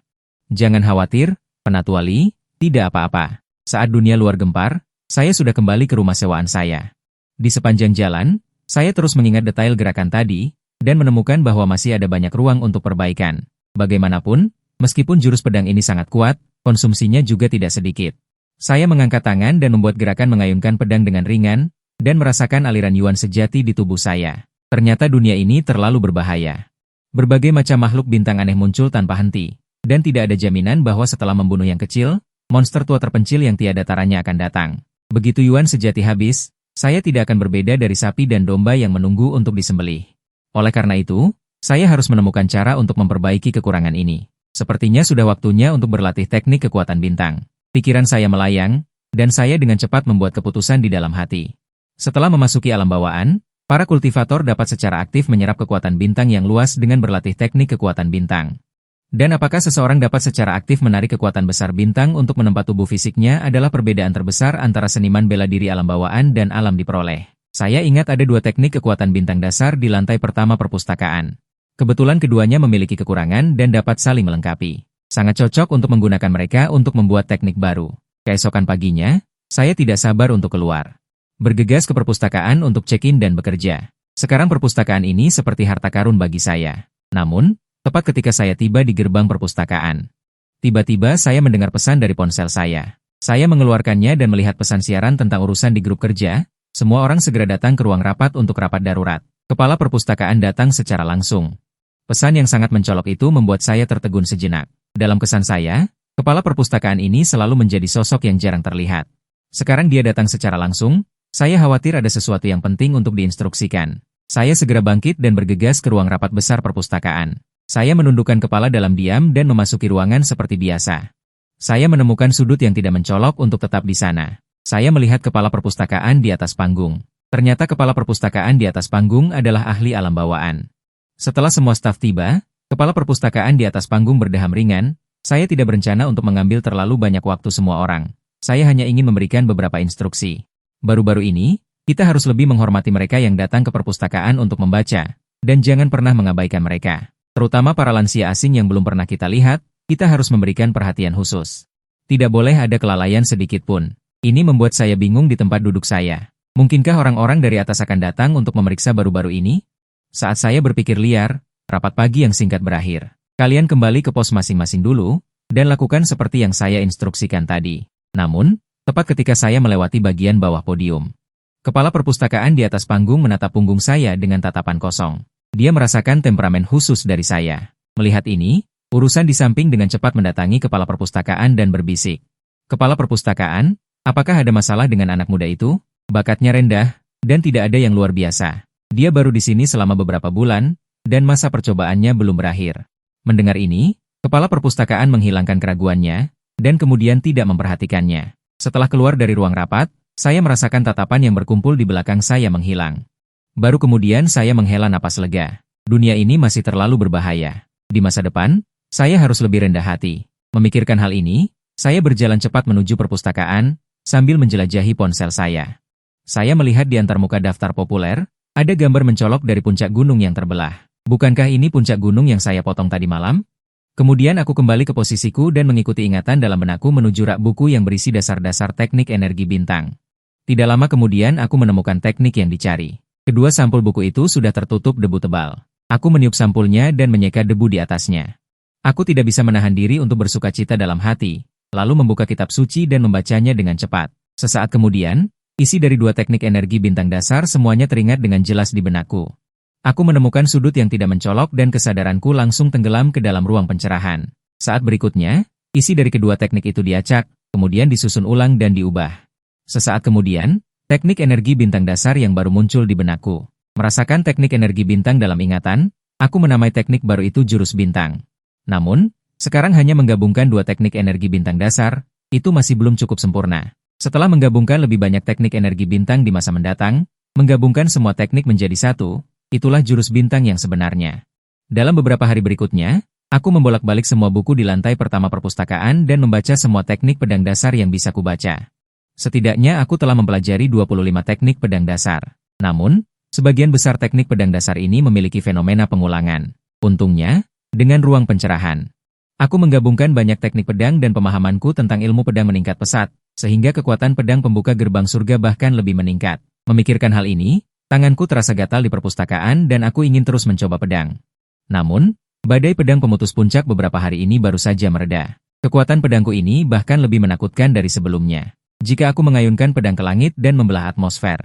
Jangan khawatir, Penatuali, tidak apa-apa. Saat dunia luar gempar, saya sudah kembali ke rumah sewaan saya. Di sepanjang jalan, saya terus mengingat detail gerakan tadi, dan menemukan bahwa masih ada banyak ruang untuk perbaikan. Bagaimanapun, meskipun jurus pedang ini sangat kuat, konsumsinya juga tidak sedikit. Saya mengangkat tangan dan membuat gerakan mengayunkan pedang dengan ringan, dan merasakan aliran yuan sejati di tubuh saya. Ternyata dunia ini terlalu berbahaya. Berbagai macam makhluk bintang aneh muncul tanpa henti, dan tidak ada jaminan bahwa setelah membunuh yang kecil, monster tua terpencil yang tiada taranya akan datang. Begitu yuan sejati habis, saya tidak akan berbeda dari sapi dan domba yang menunggu untuk disembelih. Oleh karena itu, saya harus menemukan cara untuk memperbaiki kekurangan ini. Sepertinya sudah waktunya untuk berlatih teknik kekuatan bintang. Pikiran saya melayang, dan saya dengan cepat membuat keputusan di dalam hati. Setelah memasuki alam bawaan, para kultivator dapat secara aktif menyerap kekuatan bintang yang luas dengan berlatih teknik kekuatan bintang. Dan apakah seseorang dapat secara aktif menarik kekuatan besar bintang untuk menempa tubuh fisiknya adalah perbedaan terbesar antara seniman bela diri alam bawaan dan alam diperoleh. Saya ingat ada 2 teknik kekuatan bintang dasar di lantai pertama perpustakaan. Kebetulan keduanya memiliki kekurangan dan dapat saling melengkapi. Sangat cocok untuk menggunakan mereka untuk membuat teknik baru. Keesokan paginya, saya tidak sabar untuk keluar. Bergegas ke perpustakaan untuk check-in dan bekerja. Sekarang perpustakaan ini seperti harta karun bagi saya. Namun, tepat ketika saya tiba di gerbang perpustakaan, tiba-tiba saya mendengar pesan dari ponsel saya. Saya mengeluarkannya dan melihat pesan siaran tentang urusan di grup kerja. Semua orang segera datang ke ruang rapat untuk rapat darurat. Kepala perpustakaan datang secara langsung. Pesan yang sangat mencolok itu membuat saya tertegun sejenak. Dalam kesan saya, kepala perpustakaan ini selalu menjadi sosok yang jarang terlihat. Sekarang dia datang secara langsung, saya khawatir ada sesuatu yang penting untuk diinstruksikan. Saya segera bangkit dan bergegas ke ruang rapat besar perpustakaan. Saya menundukkan kepala dalam diam dan memasuki ruangan seperti biasa. Saya menemukan sudut yang tidak mencolok untuk tetap di sana. Saya melihat kepala perpustakaan di atas panggung. Ternyata kepala perpustakaan di atas panggung adalah ahli alam bawaan. Setelah semua staf tiba, kepala perpustakaan di atas panggung berdeham ringan. Saya tidak berencana untuk mengambil terlalu banyak waktu semua orang. Saya hanya ingin memberikan beberapa instruksi. Baru-baru ini, kita harus lebih menghormati mereka yang datang ke perpustakaan untuk membaca, dan jangan pernah mengabaikan mereka. Terutama para lansia asing yang belum pernah kita lihat, kita harus memberikan perhatian khusus. Tidak boleh ada kelalaian sedikit pun. Ini membuat saya bingung di tempat duduk saya. Mungkinkah orang-orang dari atas akan datang untuk memeriksa baru-baru ini? Saat saya berpikir liar, rapat pagi yang singkat berakhir. Kalian kembali ke pos masing-masing dulu, dan lakukan seperti yang saya instruksikan tadi. Namun, tepat ketika saya melewati bagian bawah podium, kepala perpustakaan di atas panggung menatap punggung saya dengan tatapan kosong. Dia merasakan temperamen khusus dari saya. Melihat ini, urusan di samping dengan cepat mendatangi kepala perpustakaan dan berbisik. Kepala perpustakaan, apakah ada masalah dengan anak muda itu? Bakatnya rendah, dan tidak ada yang luar biasa. Dia baru di sini selama beberapa bulan, dan masa percobaannya belum berakhir. Mendengar ini, kepala perpustakaan menghilangkan keraguannya, dan kemudian tidak memperhatikannya. Setelah keluar dari ruang rapat, saya merasakan tatapan yang berkumpul di belakang saya menghilang. Baru kemudian saya menghela napas lega. Dunia ini masih terlalu berbahaya. Di masa depan, saya harus lebih rendah hati. Memikirkan hal ini, saya berjalan cepat menuju perpustakaan, sambil menjelajahi ponsel saya. Saya melihat di antarmuka daftar populer, ada gambar mencolok dari puncak gunung yang terbelah. Bukankah ini puncak gunung yang saya potong tadi malam? Kemudian aku kembali ke posisiku dan mengikuti ingatan dalam benakku menuju rak buku yang berisi dasar-dasar teknik energi bintang. Tidak lama kemudian aku menemukan teknik yang dicari. Kedua sampul buku itu sudah tertutup debu tebal. Aku meniup sampulnya dan menyeka debu di atasnya. Aku tidak bisa menahan diri untuk bersukacita dalam hati, lalu membuka kitab suci dan membacanya dengan cepat. Sesaat kemudian, isi dari dua teknik energi bintang dasar semuanya teringat dengan jelas di benakku. Aku menemukan sudut yang tidak mencolok dan kesadaranku langsung tenggelam ke dalam ruang pencerahan. Saat berikutnya, isi dari kedua teknik itu diacak, kemudian disusun ulang dan diubah. Sesaat kemudian, teknik energi bintang dasar yang baru muncul di benakku. Merasakan teknik energi bintang dalam ingatan, aku menamai teknik baru itu jurus bintang. Namun, sekarang hanya menggabungkan dua teknik energi bintang dasar, itu masih belum cukup sempurna. Setelah menggabungkan lebih banyak teknik energi bintang di masa mendatang, menggabungkan semua teknik menjadi satu, itulah jurus bintang yang sebenarnya. Dalam beberapa hari berikutnya, aku membolak-balik semua buku di lantai pertama perpustakaan dan membaca semua teknik pedang dasar yang bisa kubaca. Setidaknya aku telah mempelajari 25 teknik pedang dasar. Namun, sebagian besar teknik pedang dasar ini memiliki fenomena pengulangan. Untungnya, dengan ruang pencerahan, aku menggabungkan banyak teknik pedang dan pemahamanku tentang ilmu pedang meningkat pesat, sehingga kekuatan pedang pembuka gerbang surga bahkan lebih meningkat. Memikirkan hal ini, tanganku terasa gatal di perpustakaan dan aku ingin terus mencoba pedang. Namun, badai pedang pemutus puncak beberapa hari ini baru saja mereda. Kekuatan pedangku ini bahkan lebih menakutkan dari sebelumnya. Jika aku mengayunkan pedang ke langit dan membelah atmosfer,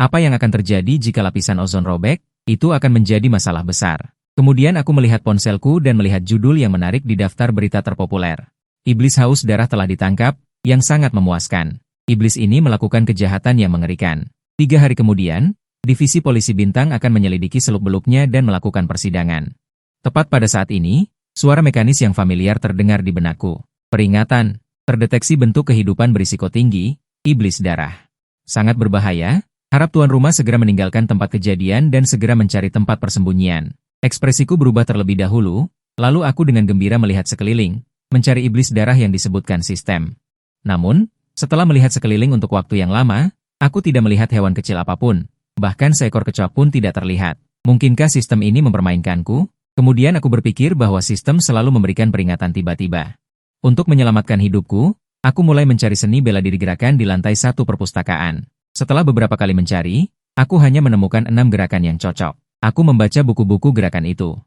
apa yang akan terjadi jika lapisan ozon robek? Itu akan menjadi masalah besar. Kemudian aku melihat ponselku dan melihat judul yang menarik di daftar berita terpopuler. Iblis haus darah telah ditangkap, yang sangat memuaskan. Iblis ini melakukan kejahatan yang mengerikan. 3 hari kemudian, Divisi Polisi Bintang akan menyelidiki seluk-beluknya dan melakukan persidangan. Tepat pada saat ini, suara mekanis yang familiar terdengar di benakku. Peringatan, terdeteksi bentuk kehidupan berisiko tinggi, iblis darah. Sangat berbahaya, harap tuan rumah segera meninggalkan tempat kejadian dan segera mencari tempat persembunyian. Ekspresiku berubah terlebih dahulu, lalu aku dengan gembira melihat sekeliling, mencari iblis darah yang disebutkan sistem. Namun, setelah melihat sekeliling untuk waktu yang lama, aku tidak melihat hewan kecil apapun. Bahkan seekor kecoak pun tidak terlihat. Mungkinkah sistem ini mempermainkanku? Kemudian aku berpikir bahwa sistem selalu memberikan peringatan tiba-tiba. Untuk menyelamatkan hidupku, aku mulai mencari seni bela diri gerakan di lantai 1 perpustakaan. Setelah beberapa kali mencari, aku hanya menemukan 6 gerakan yang cocok. Aku membaca buku-buku gerakan itu.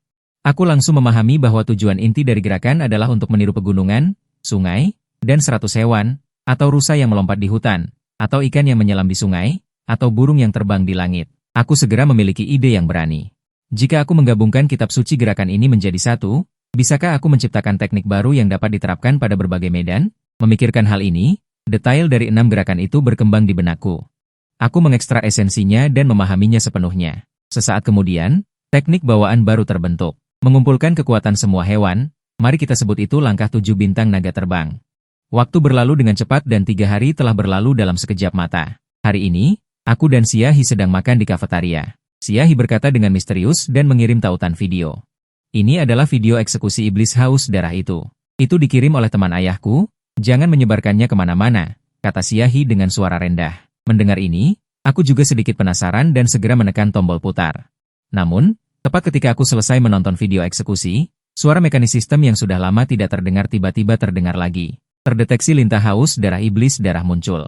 Aku langsung memahami bahwa tujuan inti dari gerakan adalah untuk meniru pegunungan, sungai, dan 100 hewan, atau rusa yang melompat di hutan, atau ikan yang menyelam di sungai, atau burung yang terbang di langit. Aku segera memiliki ide yang berani. Jika aku menggabungkan kitab suci gerakan ini menjadi satu, Bisakah aku menciptakan teknik baru yang dapat diterapkan pada berbagai medan? Memikirkan hal ini, detail dari 6 gerakan itu berkembang di benakku. Aku mengekstrak esensinya dan memahaminya sepenuhnya. Sesaat kemudian, teknik bawaan baru terbentuk. Mengumpulkan kekuatan semua hewan, mari kita sebut itu langkah 7 bintang naga terbang. Waktu berlalu dengan cepat dan 3 hari telah berlalu dalam sekejap mata. Hari ini, aku dan Xiaohi sedang makan di kafetaria. Xiaohi berkata dengan misterius dan mengirim tautan video. Ini adalah video eksekusi iblis haus darah itu. Itu dikirim oleh teman ayahku, jangan menyebarkannya kemana-mana, kata Xiaohi dengan suara rendah. Mendengar ini, aku juga sedikit penasaran dan segera menekan tombol putar. Namun, tepat ketika aku selesai menonton video eksekusi, suara mekanis sistem yang sudah lama tidak terdengar tiba-tiba terdengar lagi. Terdeteksi lintah haus darah iblis darah muncul.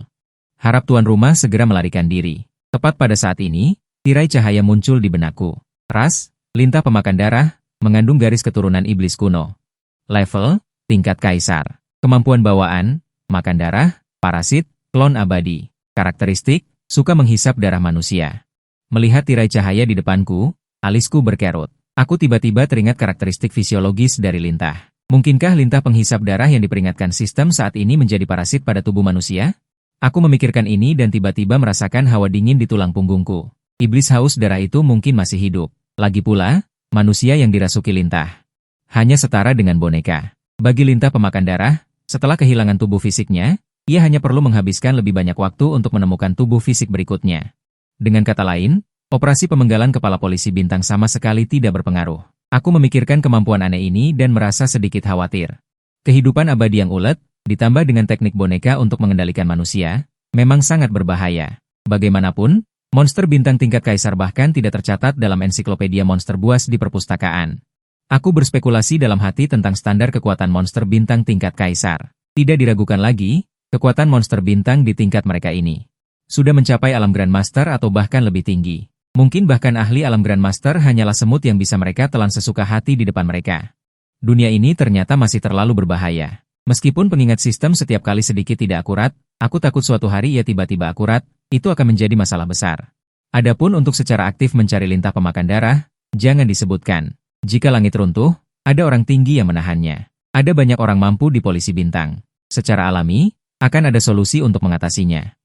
Harap tuan rumah segera melarikan diri. Tepat pada saat ini, tirai cahaya muncul di benakku. Ras, lintah pemakan darah, mengandung garis keturunan iblis kuno. Level, tingkat kaisar. Kemampuan bawaan, makan darah, parasit, klon abadi. Karakteristik, suka menghisap darah manusia. Melihat tirai cahaya di depanku, alisku berkerut. Aku tiba-tiba teringat karakteristik fisiologis dari lintah. Mungkinkah lintah penghisap darah yang diperingatkan sistem saat ini menjadi parasit pada tubuh manusia? Aku memikirkan ini dan tiba-tiba merasakan hawa dingin di tulang punggungku. Iblis haus darah itu mungkin masih hidup. Lagi pula, manusia yang dirasuki lintah hanya setara dengan boneka. Bagi lintah pemakan darah, setelah kehilangan tubuh fisiknya, ia hanya perlu menghabiskan lebih banyak waktu untuk menemukan tubuh fisik berikutnya. Dengan kata lain, operasi pemenggalan kepala polisi bintang sama sekali tidak berpengaruh. Aku memikirkan kemampuan aneh ini dan merasa sedikit khawatir. Kehidupan abadi yang ulet, ditambah dengan teknik boneka untuk mengendalikan manusia, memang sangat berbahaya. Bagaimanapun, monster bintang tingkat kaisar bahkan tidak tercatat dalam ensiklopedia monster buas di perpustakaan. Aku berspekulasi dalam hati tentang standar kekuatan monster bintang tingkat kaisar. Tidak diragukan lagi, kekuatan monster bintang di tingkat mereka ini sudah mencapai alam Grandmaster atau bahkan lebih tinggi. Mungkin bahkan ahli alam Grandmaster hanyalah semut yang bisa mereka telan sesuka hati di depan mereka. Dunia ini ternyata masih terlalu berbahaya. Meskipun pengingat sistem setiap kali sedikit tidak akurat, aku takut suatu hari ia tiba-tiba akurat, itu akan menjadi masalah besar. Adapun untuk secara aktif mencari lintah pemakan darah, jangan disebutkan. Jika langit runtuh, ada orang tinggi yang menahannya. Ada banyak orang mampu di polisi bintang. Secara alami, akan ada solusi untuk mengatasinya.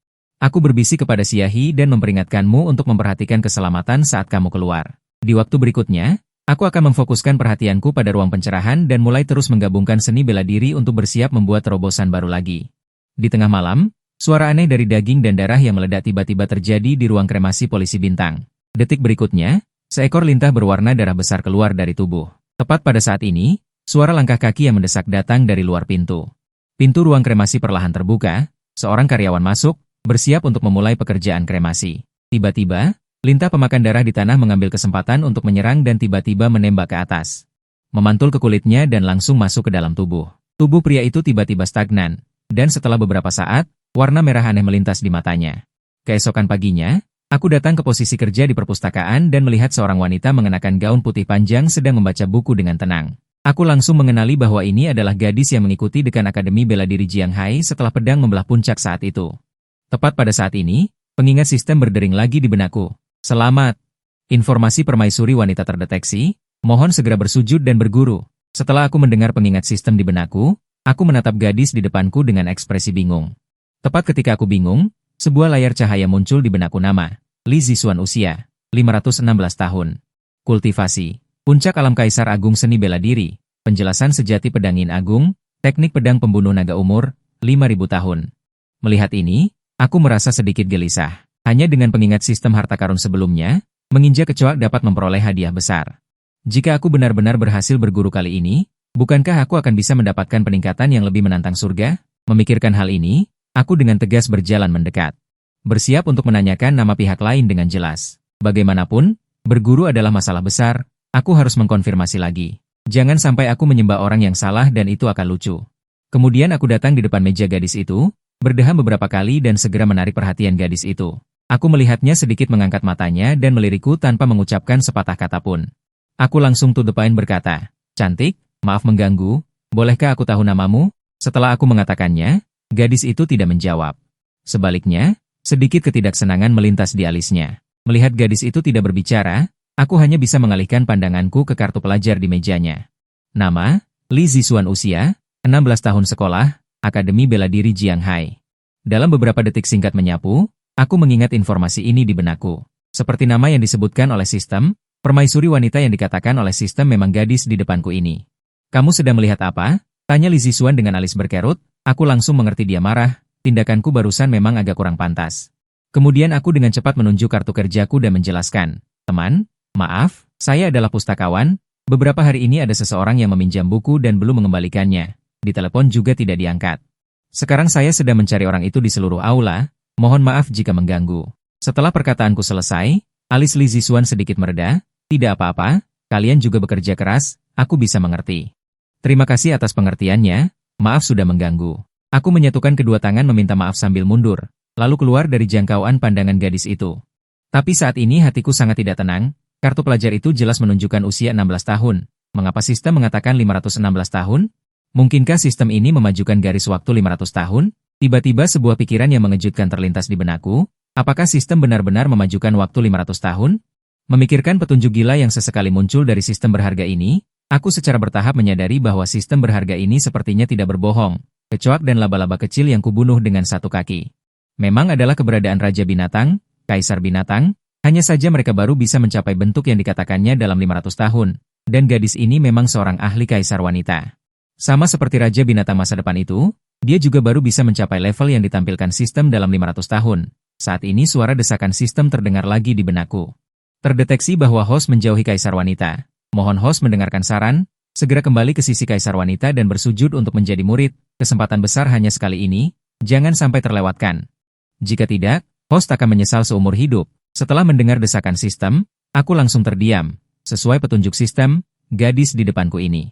Aku berbisik kepada Xiaohi dan memperingatkanmu untuk memperhatikan keselamatan saat kamu keluar. Di waktu berikutnya, aku akan memfokuskan perhatianku pada ruang pencerahan dan mulai terus menggabungkan seni bela diri untuk bersiap membuat terobosan baru lagi. Di tengah malam, suara aneh dari daging dan darah yang meledak tiba-tiba terjadi di ruang kremasi polisi bintang. Detik berikutnya, seekor lintah berwarna darah besar keluar dari tubuh. Tepat pada saat ini, suara langkah kaki yang mendesak datang dari luar pintu. Pintu ruang kremasi perlahan terbuka, seorang karyawan masuk, bersiap untuk memulai pekerjaan kremasi. Tiba-tiba, lintah pemakan darah di tanah mengambil kesempatan untuk menyerang dan tiba-tiba menembak ke atas. Memantul ke kulitnya dan langsung masuk ke dalam tubuh. Tubuh pria itu tiba-tiba stagnan, dan setelah beberapa saat, warna merah aneh melintas di matanya. Keesokan paginya, aku datang ke posisi kerja di perpustakaan dan melihat seorang wanita mengenakan gaun putih panjang sedang membaca buku dengan tenang. Aku langsung mengenali bahwa ini adalah gadis yang mengikuti dekan Akademi Bela Diri Jiang Hai setelah pedang membelah puncak saat itu. Tepat pada saat ini, pengingat sistem berdering lagi di benakku. Selamat. Informasi permaisuri wanita terdeteksi, mohon segera bersujud dan berguru. Setelah aku mendengar pengingat sistem di benakku, aku menatap gadis di depanku dengan ekspresi bingung. Tepat ketika aku bingung, sebuah layar cahaya muncul di benakku. Nama Li Zixuan, usia 516 tahun. Kultivasi puncak alam kaisar agung seni bela diri. Penjelasan sejati pedang Yin Agung, teknik pedang pembunuh naga umur 5.000 tahun. Melihat ini, aku merasa sedikit gelisah. Hanya dengan pengingat sistem harta karun sebelumnya, menginjak kecoak dapat memperoleh hadiah besar. Jika aku benar-benar berhasil berguru kali ini, bukankah aku akan bisa mendapatkan peningkatan yang lebih menantang surga? Memikirkan hal ini, aku dengan tegas berjalan mendekat. Bersiap untuk menanyakan nama pihak lain dengan jelas. Bagaimanapun, berguru adalah masalah besar, aku harus mengkonfirmasi lagi. Jangan sampai aku menyembah orang yang salah dan itu akan lucu. Kemudian aku datang di depan meja gadis itu, berdeham beberapa kali dan segera menarik perhatian gadis itu. Aku melihatnya sedikit mengangkat matanya dan melirikku tanpa mengucapkan sepatah kata pun. Aku langsung to the point berkata, "Cantik, maaf mengganggu, bolehkah aku tahu namamu?" Setelah aku mengatakannya, gadis itu tidak menjawab. Sebaliknya, sedikit ketidaksenangan melintas di alisnya. Melihat gadis itu tidak berbicara, aku hanya bisa mengalihkan pandanganku ke kartu pelajar di mejanya. Nama, Li Zixuan. Usia, 16 tahun. Sekolah, Akademi Bela Diri Jianghai. Dalam beberapa detik singkat menyapu, aku mengingat informasi ini di benakku. Seperti nama yang disebutkan oleh sistem, permaisuri wanita yang dikatakan oleh sistem memang gadis di depanku ini. Kamu sedang melihat apa? Tanya Li Zixuan dengan alis berkerut. Aku langsung mengerti dia marah, tindakanku barusan memang agak kurang pantas. Kemudian aku dengan cepat menunjuk kartu kerjaku dan menjelaskan, teman, maaf, saya adalah pustakawan. Beberapa hari ini ada seseorang yang meminjam buku dan belum mengembalikannya. Di telepon juga tidak diangkat. Sekarang saya sedang mencari orang itu di seluruh aula. Mohon maaf jika mengganggu. Setelah perkataanku selesai, alis Li Zixuan sedikit mereda. Tidak apa-apa, kalian juga bekerja keras, aku bisa mengerti. Terima kasih atas pengertiannya, maaf sudah mengganggu. Aku menyatukan kedua tangan meminta maaf sambil mundur, lalu keluar dari jangkauan pandangan gadis itu. Tapi saat ini hatiku sangat tidak tenang. Kartu pelajar itu jelas menunjukkan usia 16 tahun. Mengapa sistem mengatakan 516 tahun? Mungkinkah sistem ini memajukan garis waktu 500 tahun? Tiba-tiba sebuah pikiran yang mengejutkan terlintas di benakku. Apakah sistem benar-benar memajukan waktu 500 tahun? Memikirkan petunjuk gila yang sesekali muncul dari sistem berharga ini, aku secara bertahap menyadari bahwa sistem berharga ini sepertinya tidak berbohong. Kecoak dan laba-laba kecil yang kubunuh dengan satu kaki memang adalah keberadaan Raja Binatang, Kaisar Binatang. Hanya saja mereka baru bisa mencapai bentuk yang dikatakannya dalam 500 tahun, dan gadis ini memang seorang ahli kaisar wanita. Sama seperti Raja Binatang masa depan itu, dia juga baru bisa mencapai level yang ditampilkan sistem dalam 500 tahun. Saat ini suara desakan sistem terdengar lagi di benakku. Terdeteksi bahwa host menjauhi kaisar wanita. Mohon host mendengarkan saran, segera kembali ke sisi kaisar wanita dan bersujud untuk menjadi murid. Kesempatan besar hanya sekali ini, jangan sampai terlewatkan. Jika tidak, host akan menyesal seumur hidup. Setelah mendengar desakan sistem, aku langsung terdiam. Sesuai petunjuk sistem, gadis di depanku ini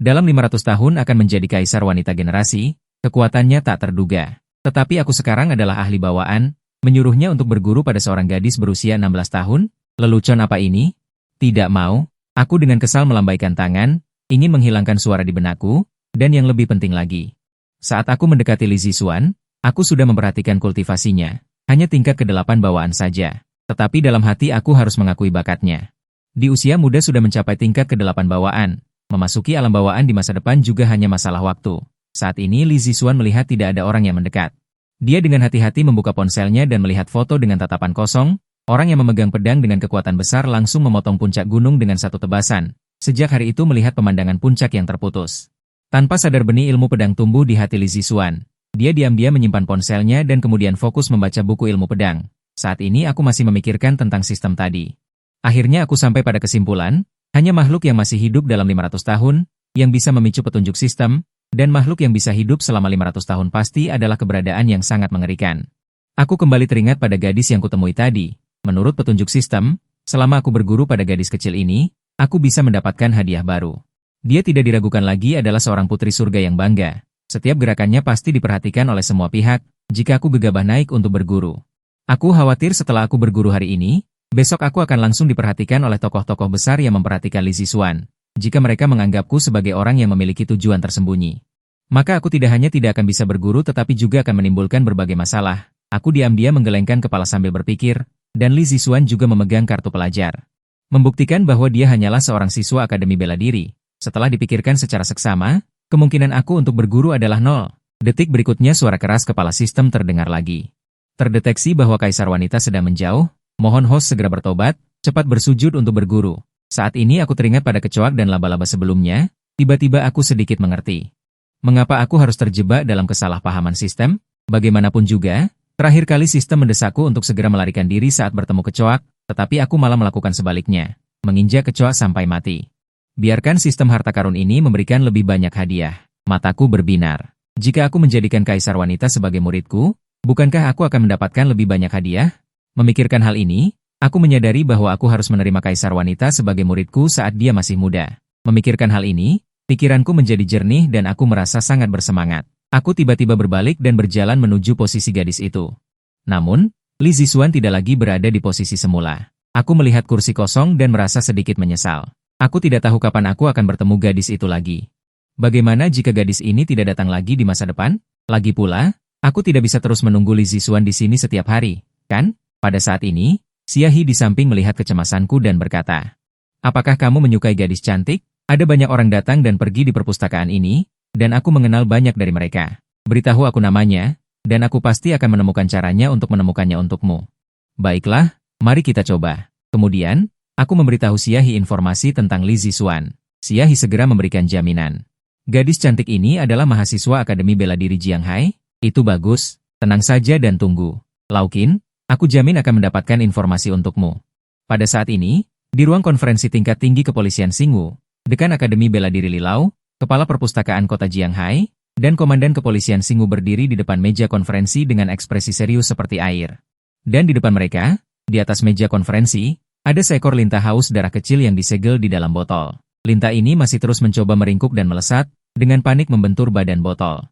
dalam 500 tahun akan menjadi kaisar wanita generasi, kekuatannya tak terduga. Tetapi aku sekarang adalah ahli bawaan, menyuruhnya untuk berguru pada seorang gadis berusia 16 tahun? Lelucon apa ini? Tidak mau, aku dengan kesal melambaikan tangan, ingin menghilangkan suara di benakku, dan yang lebih penting lagi. Saat aku mendekati Li Zixuan, aku sudah memperhatikan kultivasinya, hanya tingkat ke-8 bawaan saja. Tetapi dalam hati aku harus mengakui bakatnya. Di usia muda sudah mencapai tingkat ke-8 bawaan. Memasuki alam bawaan di masa depan juga hanya masalah waktu. Saat ini Li Zixuan melihat tidak ada orang yang mendekat. Dia dengan hati-hati membuka ponselnya dan melihat foto dengan tatapan kosong. Orang yang memegang pedang dengan kekuatan besar langsung memotong puncak gunung dengan satu tebasan. Sejak hari itu melihat pemandangan puncak yang terputus. Tanpa sadar benih ilmu pedang tumbuh di hati Li Zixuan. Dia diam-diam menyimpan ponselnya dan kemudian fokus membaca buku ilmu pedang. Saat ini aku masih memikirkan tentang sistem tadi. Akhirnya aku sampai pada kesimpulan, hanya makhluk yang masih hidup dalam 500 tahun, yang bisa memicu petunjuk sistem, dan makhluk yang bisa hidup selama 500 tahun pasti adalah keberadaan yang sangat mengerikan. Aku kembali teringat pada gadis yang kutemui tadi. Menurut petunjuk sistem, selama aku berguru pada gadis kecil ini, aku bisa mendapatkan hadiah baru. Dia tidak diragukan lagi adalah seorang putri surga yang bangga. Setiap gerakannya pasti diperhatikan oleh semua pihak, jika aku gegabah naik untuk berguru. Aku khawatir setelah aku berguru hari ini, besok aku akan langsung diperhatikan oleh tokoh-tokoh besar yang memperhatikan Li Zixuan. Jika mereka menganggapku sebagai orang yang memiliki tujuan tersembunyi, maka aku tidak hanya tidak akan bisa berguru tetapi juga akan menimbulkan berbagai masalah. Aku diam-diam menggelengkan kepala sambil berpikir, dan Li Zixuan juga memegang kartu pelajar. Membuktikan bahwa dia hanyalah seorang siswa Akademi Bela Diri. Setelah dipikirkan secara seksama, kemungkinan aku untuk berguru adalah 0. Detik berikutnya suara keras kepala sistem terdengar lagi. Terdeteksi bahwa kaisar wanita sedang menjauh, mohon host segera bertobat, cepat bersujud untuk berguru. Saat ini aku teringat pada kecoak dan laba-laba sebelumnya, tiba-tiba aku sedikit mengerti. Mengapa aku harus terjebak dalam kesalahpahaman sistem? Bagaimanapun juga, terakhir kali sistem mendesakku untuk segera melarikan diri saat bertemu kecoak, tetapi aku malah melakukan sebaliknya, menginjak kecoak sampai mati. Biarkan sistem harta karun ini memberikan lebih banyak hadiah. Mataku berbinar. Jika aku menjadikan kaisar wanita sebagai muridku, bukankah aku akan mendapatkan lebih banyak hadiah? Memikirkan hal ini, aku menyadari bahwa aku harus menerima kaisar wanita sebagai muridku saat dia masih muda. Memikirkan hal ini, pikiranku menjadi jernih dan aku merasa sangat bersemangat. Aku tiba-tiba berbalik dan berjalan menuju posisi gadis itu. Namun, Li Zixuan tidak lagi berada di posisi semula. Aku melihat kursi kosong dan merasa sedikit menyesal. Aku tidak tahu kapan aku akan bertemu gadis itu lagi. Bagaimana jika gadis ini tidak datang lagi di masa depan? Lagi pula, aku tidak bisa terus menunggu Li Zixuan di sini setiap hari, kan? Pada saat ini, Xia He di samping melihat kecemasanku dan berkata, "Apakah kamu menyukai gadis cantik? Ada banyak orang datang dan pergi di perpustakaan ini, dan aku mengenal banyak dari mereka. Beritahu aku namanya, dan aku pasti akan menemukan caranya untuk menemukannya untukmu. Baiklah, mari kita coba. Kemudian, aku memberitahu Xiaohi informasi tentang Li Zixuan. Xiaohi segera memberikan jaminan. Gadis cantik ini adalah mahasiswa Akademi Bela Diri Jianghai. Itu bagus, tenang saja dan tunggu. Laukin, aku jamin akan mendapatkan informasi untukmu. Pada saat ini, di ruang konferensi tingkat tinggi kepolisian Xingwu, Dekan Akademi Bela Diri Li Lao, Kepala Perpustakaan Kota Jianghai, dan Komandan Kepolisian Xingwu berdiri di depan meja konferensi dengan ekspresi serius seperti air. Dan di depan mereka, di atas meja konferensi, ada seekor lintah haus darah kecil yang disegel di dalam botol. Lintah ini masih terus mencoba meringkuk dan melesat, dengan panik membentur badan botol.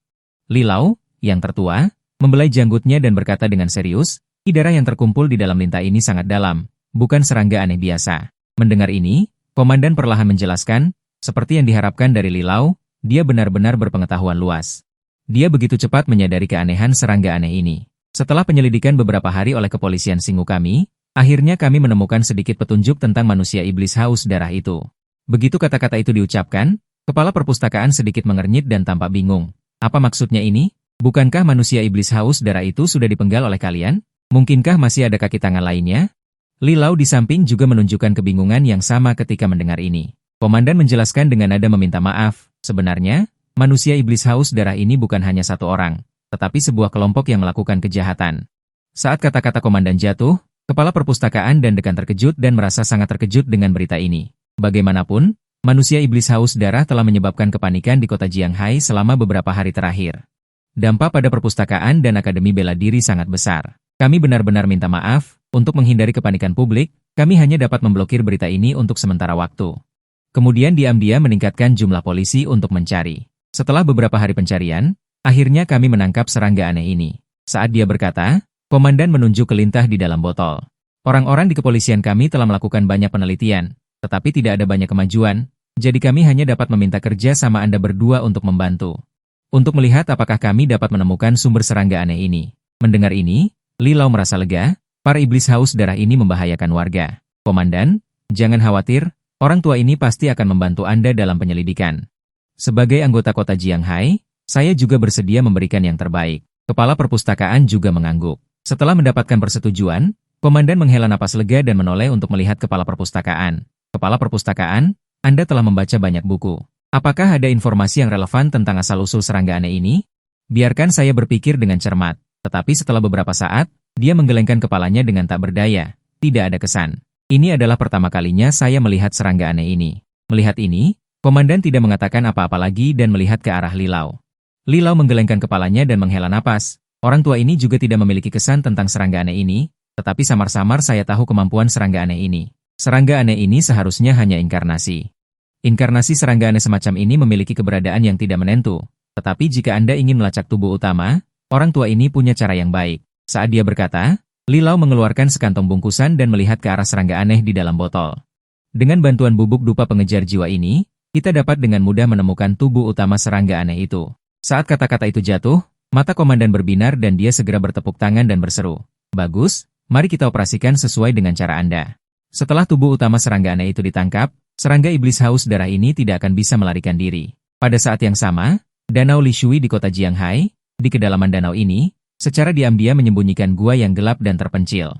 Li Lao, yang tertua, membelai janggutnya dan berkata dengan serius, darah yang terkumpul di dalam lintah ini sangat dalam, bukan serangga aneh biasa. Mendengar ini, Komandan perlahan menjelaskan, seperti yang diharapkan dari Li Lao, dia benar-benar berpengetahuan luas. Dia begitu cepat menyadari keanehan serangga aneh ini. Setelah penyelidikan beberapa hari oleh kepolisian Xingwu kami, akhirnya kami menemukan sedikit petunjuk tentang manusia iblis haus darah itu. Begitu kata-kata itu diucapkan, kepala perpustakaan sedikit mengernyit dan tampak bingung. Apa maksudnya ini? Bukankah manusia iblis haus darah itu sudah dipenggal oleh kalian? Mungkinkah masih ada kaki tangan lainnya? Li Lao di samping juga menunjukkan kebingungan yang sama ketika mendengar ini. Komandan menjelaskan dengan nada meminta maaf, sebenarnya, manusia iblis haus darah ini bukan hanya satu orang, tetapi sebuah kelompok yang melakukan kejahatan. Saat kata-kata komandan jatuh, kepala perpustakaan dan dekan terkejut dan merasa sangat terkejut dengan berita ini. Bagaimanapun, manusia iblis haus darah telah menyebabkan kepanikan di kota Jianghai selama beberapa hari terakhir. Dampak pada perpustakaan dan Akademi Bela Diri sangat besar. Kami benar-benar minta maaf, untuk menghindari kepanikan publik, kami hanya dapat memblokir berita ini untuk sementara waktu. Kemudian diam-diam meningkatkan jumlah polisi untuk mencari. Setelah beberapa hari pencarian, akhirnya kami menangkap serangga aneh ini. Saat dia berkata, komandan menunjuk ke lintah di dalam botol. Orang-orang di kepolisian kami telah melakukan banyak penelitian, tetapi tidak ada banyak kemajuan, jadi kami hanya dapat meminta kerja sama Anda berdua untuk membantu. Untuk melihat apakah kami dapat menemukan sumber serangga aneh ini. Mendengar ini, Li Lao merasa lega, para iblis haus darah ini membahayakan warga. Komandan, jangan khawatir, orang tua ini pasti akan membantu Anda dalam penyelidikan. Sebagai anggota kota Jianghai, saya juga bersedia memberikan yang terbaik. Kepala perpustakaan juga mengangguk. Setelah mendapatkan persetujuan, komandan menghela napas lega dan menoleh untuk melihat kepala perpustakaan. Kepala perpustakaan, Anda telah membaca banyak buku. Apakah ada informasi yang relevan tentang asal-usul serangga aneh ini? Biarkan saya berpikir dengan cermat. Tetapi setelah beberapa saat, dia menggelengkan kepalanya dengan tak berdaya. Tidak ada kesan. Ini adalah pertama kalinya saya melihat serangga aneh ini. Melihat ini, komandan tidak mengatakan apa-apa lagi dan melihat ke arah Li Lao. Li Lao menggelengkan kepalanya dan menghela napas. Orang tua ini juga tidak memiliki kesan tentang serangga aneh ini, tetapi samar-samar saya tahu kemampuan serangga aneh ini. Serangga aneh ini seharusnya hanya inkarnasi. Inkarnasi serangga aneh semacam ini memiliki keberadaan yang tidak menentu. Tetapi jika Anda ingin melacak tubuh utama, orang tua ini punya cara yang baik. Saat dia berkata, Li Lao mengeluarkan sekantong bungkusan dan melihat ke arah serangga aneh di dalam botol. Dengan bantuan bubuk dupa pengejar jiwa ini, kita dapat dengan mudah menemukan tubuh utama serangga aneh itu. Saat kata-kata itu jatuh, mata komandan berbinar dan dia segera bertepuk tangan dan berseru. Bagus, mari kita operasikan sesuai dengan cara Anda. Setelah tubuh utama serangga aneh itu ditangkap, serangga iblis haus darah ini tidak akan bisa melarikan diri. Pada saat yang sama, Danau Li Shui di kota Jianghai, di kedalaman danau ini, secara diam-diam menyembunyikan gua yang gelap dan terpencil.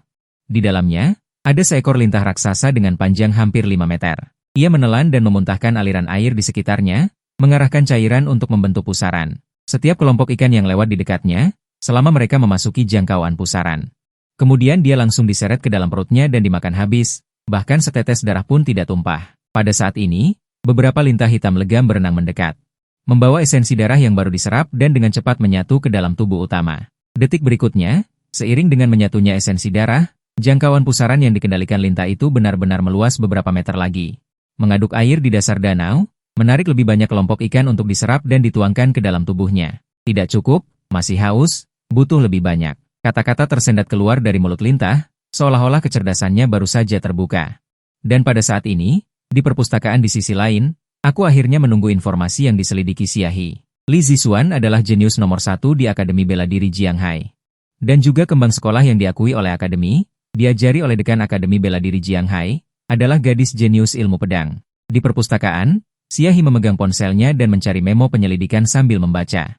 Di dalamnya, ada seekor lintah raksasa dengan panjang hampir 5 meter. Ia menelan dan memuntahkan aliran air di sekitarnya, mengarahkan cairan untuk membentuk pusaran. Setiap kelompok ikan yang lewat di dekatnya, selama mereka memasuki jangkauan pusaran. Kemudian dia langsung diseret ke dalam perutnya dan dimakan habis, bahkan setetes darah pun tidak tumpah. Pada saat ini, beberapa lintah hitam legam berenang mendekat, membawa esensi darah yang baru diserap dan dengan cepat menyatu ke dalam tubuh utama. Detik berikutnya, seiring dengan menyatunya esensi darah, jangkauan pusaran yang dikendalikan lintah itu benar-benar meluas beberapa meter lagi. Mengaduk air di dasar danau, menarik lebih banyak kelompok ikan untuk diserap dan dituangkan ke dalam tubuhnya. Tidak cukup, masih haus, butuh lebih banyak. Kata-kata tersendat keluar dari mulut lintah, seolah-olah kecerdasannya baru saja terbuka. Dan pada saat ini, di perpustakaan di sisi lain, aku akhirnya menunggu informasi yang diselidiki Xiaohi. Li Zixuan adalah jenius nomor 1 di Akademi Bela Diri Jianghai. Dan juga kembang sekolah yang diakui oleh Akademi, diajari oleh dekan Akademi Bela Diri Jianghai, adalah gadis jenius ilmu pedang. Di perpustakaan, Xia He memegang ponselnya dan mencari memo penyelidikan sambil membaca.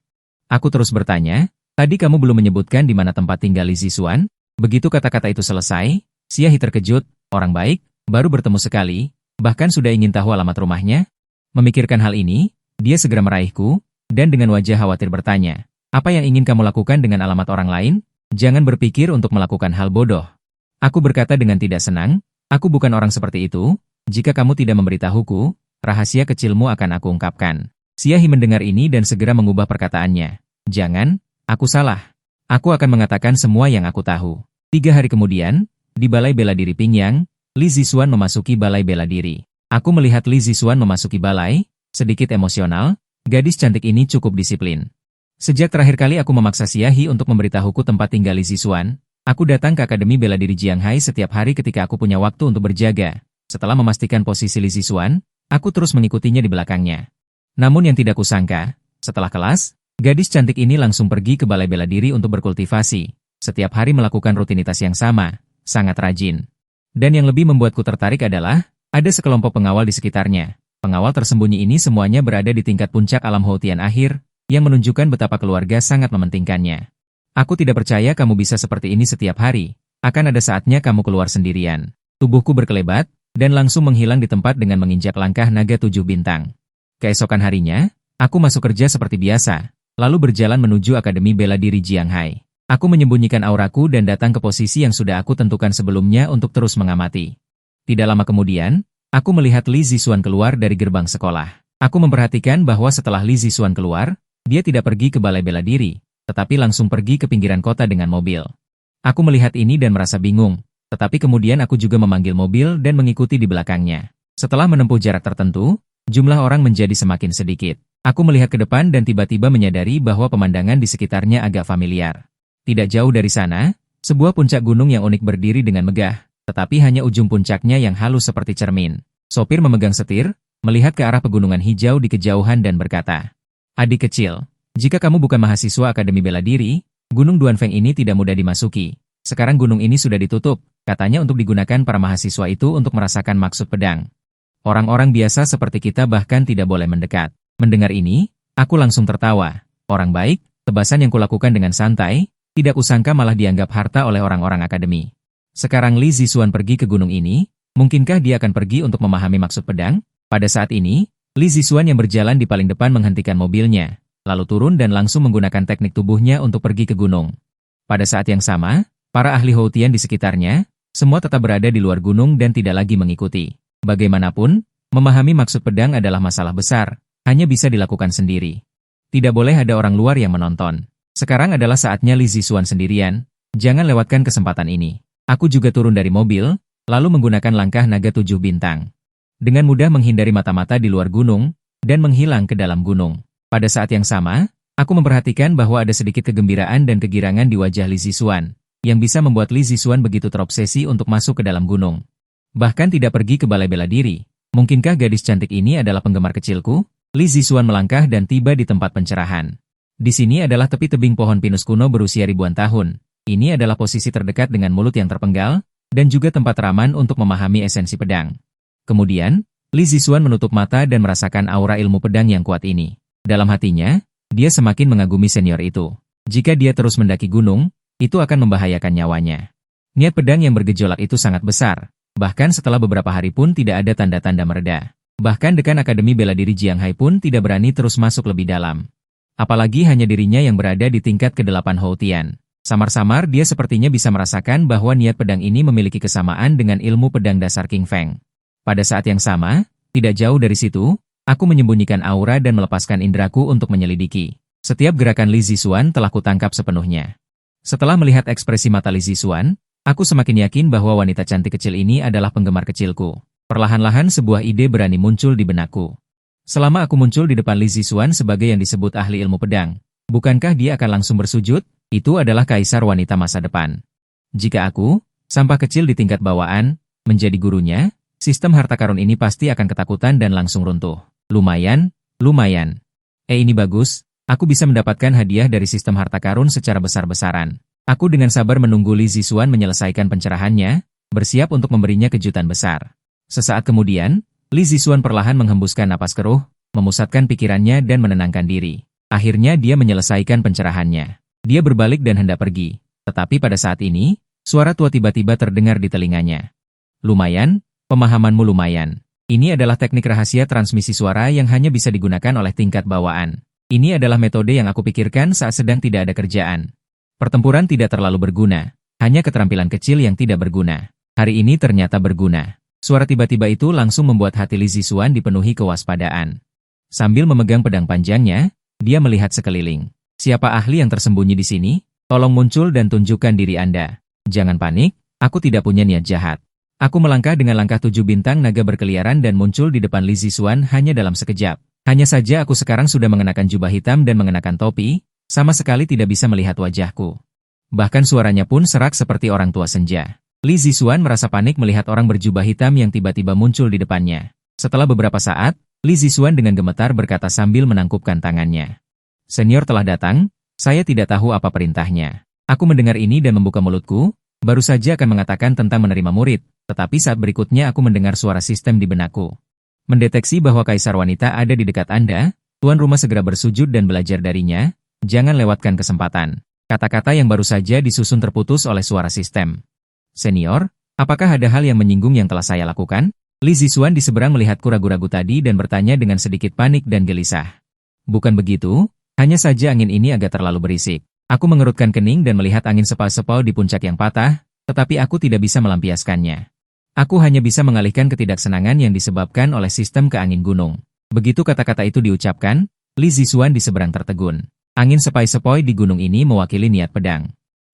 Aku terus bertanya, tadi kamu belum menyebutkan di mana tempat tinggal Li Zixuan? Begitu kata-kata itu selesai, Xia He terkejut, orang baik, baru bertemu sekali, bahkan sudah ingin tahu alamat rumahnya. Memikirkan hal ini, dia segera meraihku, dan dengan wajah khawatir bertanya, apa yang ingin kamu lakukan dengan alamat orang lain? Jangan berpikir untuk melakukan hal bodoh. Aku berkata dengan tidak senang, aku bukan orang seperti itu, jika kamu tidak memberitahuku, rahasia kecilmu akan aku ungkapkan. Xia He mendengar ini dan segera mengubah perkataannya. Jangan, aku salah. Aku akan mengatakan semua yang aku tahu. 3 hari kemudian, di Balai Bela Diri Pingyang, Li Zixuan memasuki Balai Bela Diri. Aku melihat Li Zixuan memasuki balai, sedikit emosional, gadis cantik ini cukup disiplin. Sejak terakhir kali aku memaksa Xia He untuk memberitahuku tempat tinggal Li Zixuan, aku datang ke Akademi Bela Diri Jianghai setiap hari ketika aku punya waktu untuk berjaga. Setelah memastikan posisi Li Zixuan, aku terus mengikutinya di belakangnya. Namun yang tidak kusangka, setelah kelas, gadis cantik ini langsung pergi ke Balai Bela Diri untuk berkultivasi. Setiap hari melakukan rutinitas yang sama, sangat rajin. Dan yang lebih membuatku tertarik adalah, ada sekelompok pengawal di sekitarnya. Pengawal tersembunyi ini semuanya berada di tingkat puncak alam Houtian akhir, yang menunjukkan betapa keluarga sangat mementingkannya. Aku tidak percaya kamu bisa seperti ini setiap hari, akan ada saatnya kamu keluar sendirian. Tubuhku berkelebat, dan langsung menghilang di tempat dengan menginjak langkah naga 7 bintang. Keesokan harinya, aku masuk kerja seperti biasa, lalu berjalan menuju Akademi Bela Diri Jianghai. Aku menyembunyikan auraku dan datang ke posisi yang sudah aku tentukan sebelumnya untuk terus mengamati. Tidak lama kemudian, aku melihat Li Zixuan keluar dari gerbang sekolah. Aku memperhatikan bahwa setelah Li Zixuan keluar, dia tidak pergi ke Balai Bela Diri, tetapi langsung pergi ke pinggiran kota dengan mobil. Aku melihat ini dan merasa bingung, tetapi kemudian aku juga memanggil mobil dan mengikuti di belakangnya. Setelah menempuh jarak tertentu, jumlah orang menjadi semakin sedikit. Aku melihat ke depan dan tiba-tiba menyadari bahwa pemandangan di sekitarnya agak familiar. Tidak jauh dari sana, sebuah puncak gunung yang unik berdiri dengan megah, tetapi hanya ujung puncaknya yang halus seperti cermin. Sopir memegang setir, melihat ke arah pegunungan hijau di kejauhan dan berkata, "Adik kecil, jika kamu bukan mahasiswa Akademi Bela Diri, Gunung Duanfeng ini tidak mudah dimasuki. Sekarang gunung ini sudah ditutup, katanya untuk digunakan para mahasiswa itu untuk merasakan maksud pedang. Orang-orang biasa seperti kita bahkan tidak boleh mendekat." Mendengar ini, aku langsung tertawa. Orang baik, tebasan yang kulakukan dengan santai, tidak kusangka malah dianggap harta oleh orang-orang akademi. Sekarang Li Zixuan pergi ke gunung ini, mungkinkah dia akan pergi untuk memahami maksud pedang? Pada saat ini, Li Zixuan yang berjalan di paling depan menghentikan mobilnya, lalu turun dan langsung menggunakan teknik tubuhnya untuk pergi ke gunung. Pada saat yang sama, para ahli Houtian di sekitarnya, semua tetap berada di luar gunung dan tidak lagi mengikuti. Bagaimanapun, memahami maksud pedang adalah masalah besar, hanya bisa dilakukan sendiri. Tidak boleh ada orang luar yang menonton. Sekarang adalah saatnya Li Zixuan sendirian, jangan lewatkan kesempatan ini. Aku juga turun dari mobil, lalu menggunakan langkah naga 7 bintang. Dengan mudah menghindari mata-mata di luar gunung, dan menghilang ke dalam gunung. Pada saat yang sama, aku memperhatikan bahwa ada sedikit kegembiraan dan kegirangan di wajah Li Zixuan, yang bisa membuat Li Zixuan begitu terobsesi untuk masuk ke dalam gunung. Bahkan tidak pergi ke Balai Bela Diri. Mungkinkah gadis cantik ini adalah penggemar kecilku? Li Zixuan melangkah dan tiba di tempat pencerahan. Di sini adalah tepi tebing pohon pinus kuno berusia ribuan tahun. Ini adalah posisi terdekat dengan mulut yang terpenggal, dan juga tempat raman untuk memahami esensi pedang. Kemudian, Li Zixuan menutup mata dan merasakan aura ilmu pedang yang kuat ini. Dalam hatinya, dia semakin mengagumi senior itu. Jika dia terus mendaki gunung, itu akan membahayakan nyawanya. Niat pedang yang bergejolak itu sangat besar. Bahkan setelah beberapa hari pun tidak ada tanda-tanda mereda. Bahkan dekan Akademi Bela Diri Jianghai pun tidak berani terus masuk lebih dalam. Apalagi hanya dirinya yang berada di tingkat ke-8 Houtian. Samar-samar dia sepertinya bisa merasakan bahwa niat pedang ini memiliki kesamaan dengan ilmu pedang dasar King Feng. Pada saat yang sama, tidak jauh dari situ, aku menyembunyikan aura dan melepaskan indraku untuk menyelidiki. Setiap gerakan Li Zixuan telah kutangkap sepenuhnya. Setelah melihat ekspresi mata Li Zixuan, aku semakin yakin bahwa wanita cantik kecil ini adalah penggemar kecilku. Perlahan-lahan sebuah ide berani muncul di benakku. Selama aku muncul di depan Li Zixuan sebagai yang disebut ahli ilmu pedang, bukankah dia akan langsung bersujud? Itu adalah kaisar wanita masa depan. Jika aku, sampah kecil di tingkat bawaan, menjadi gurunya, sistem harta karun ini pasti akan ketakutan dan langsung runtuh. Lumayan, lumayan. Ini bagus, aku bisa mendapatkan hadiah dari sistem harta karun secara besar-besaran. Aku dengan sabar menunggu Li Zixuan menyelesaikan pencerahannya, bersiap untuk memberinya kejutan besar. Sesaat kemudian, Li Zixuan perlahan menghembuskan napas keruh, memusatkan pikirannya dan menenangkan diri. Akhirnya dia menyelesaikan pencerahannya. Dia berbalik dan hendak pergi. Tetapi pada saat ini, suara tua tiba-tiba terdengar di telinganya. Lumayan, pemahamanmu lumayan. Ini adalah teknik rahasia transmisi suara yang hanya bisa digunakan oleh tingkat bawaan. Ini adalah metode yang aku pikirkan saat sedang tidak ada kerjaan. Pertempuran tidak terlalu berguna, hanya keterampilan kecil yang tidak berguna. Hari ini ternyata berguna. Suara tiba-tiba itu langsung membuat hati Li Zixuan dipenuhi kewaspadaan. Sambil memegang pedang panjangnya, dia melihat sekeliling. Siapa ahli yang tersembunyi di sini? Tolong muncul dan tunjukkan diri Anda. Jangan panik, aku tidak punya niat jahat. Aku melangkah dengan langkah 7 bintang naga berkeliaran dan muncul di depan Li Zixuan hanya dalam sekejap. Hanya saja aku sekarang sudah mengenakan jubah hitam dan mengenakan topi, sama sekali tidak bisa melihat wajahku. Bahkan suaranya pun serak seperti orang tua senja. Li Zixuan merasa panik melihat orang berjubah hitam yang tiba-tiba muncul di depannya. Setelah beberapa saat, Li Zixuan dengan gemetar berkata sambil menangkupkan tangannya. Senior telah datang, saya tidak tahu apa perintahnya. Aku mendengar ini dan membuka mulutku, baru saja akan mengatakan tentang menerima murid, tetapi saat berikutnya aku mendengar suara sistem di benakku. Mendeteksi bahwa kaisar wanita ada di dekat Anda, tuan rumah segera bersujud dan belajar darinya, jangan lewatkan kesempatan. Kata-kata yang baru saja disusun terputus oleh suara sistem. Senior, apakah ada hal yang menyinggung yang telah saya lakukan? Li Zixuan di seberang melihatku ragu-ragu tadi dan bertanya dengan sedikit panik dan gelisah. Bukan begitu, hanya saja angin ini agak terlalu berisik. Aku mengerutkan kening dan melihat angin sepau-sepau di puncak yang patah, tetapi aku tidak bisa melampiaskannya. Aku hanya bisa mengalihkan ketidaksenangan yang disebabkan oleh sistem ke angin gunung. Begitu kata-kata itu diucapkan, Li Zixuan di seberang tertegun. Angin sepoi-sepoi di gunung ini mewakili niat pedang.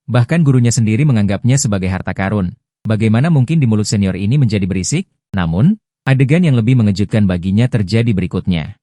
Bahkan gurunya sendiri menganggapnya sebagai harta karun. Bagaimana mungkin di mulut senior ini menjadi berisik? Namun, adegan yang lebih mengejutkan baginya terjadi berikutnya.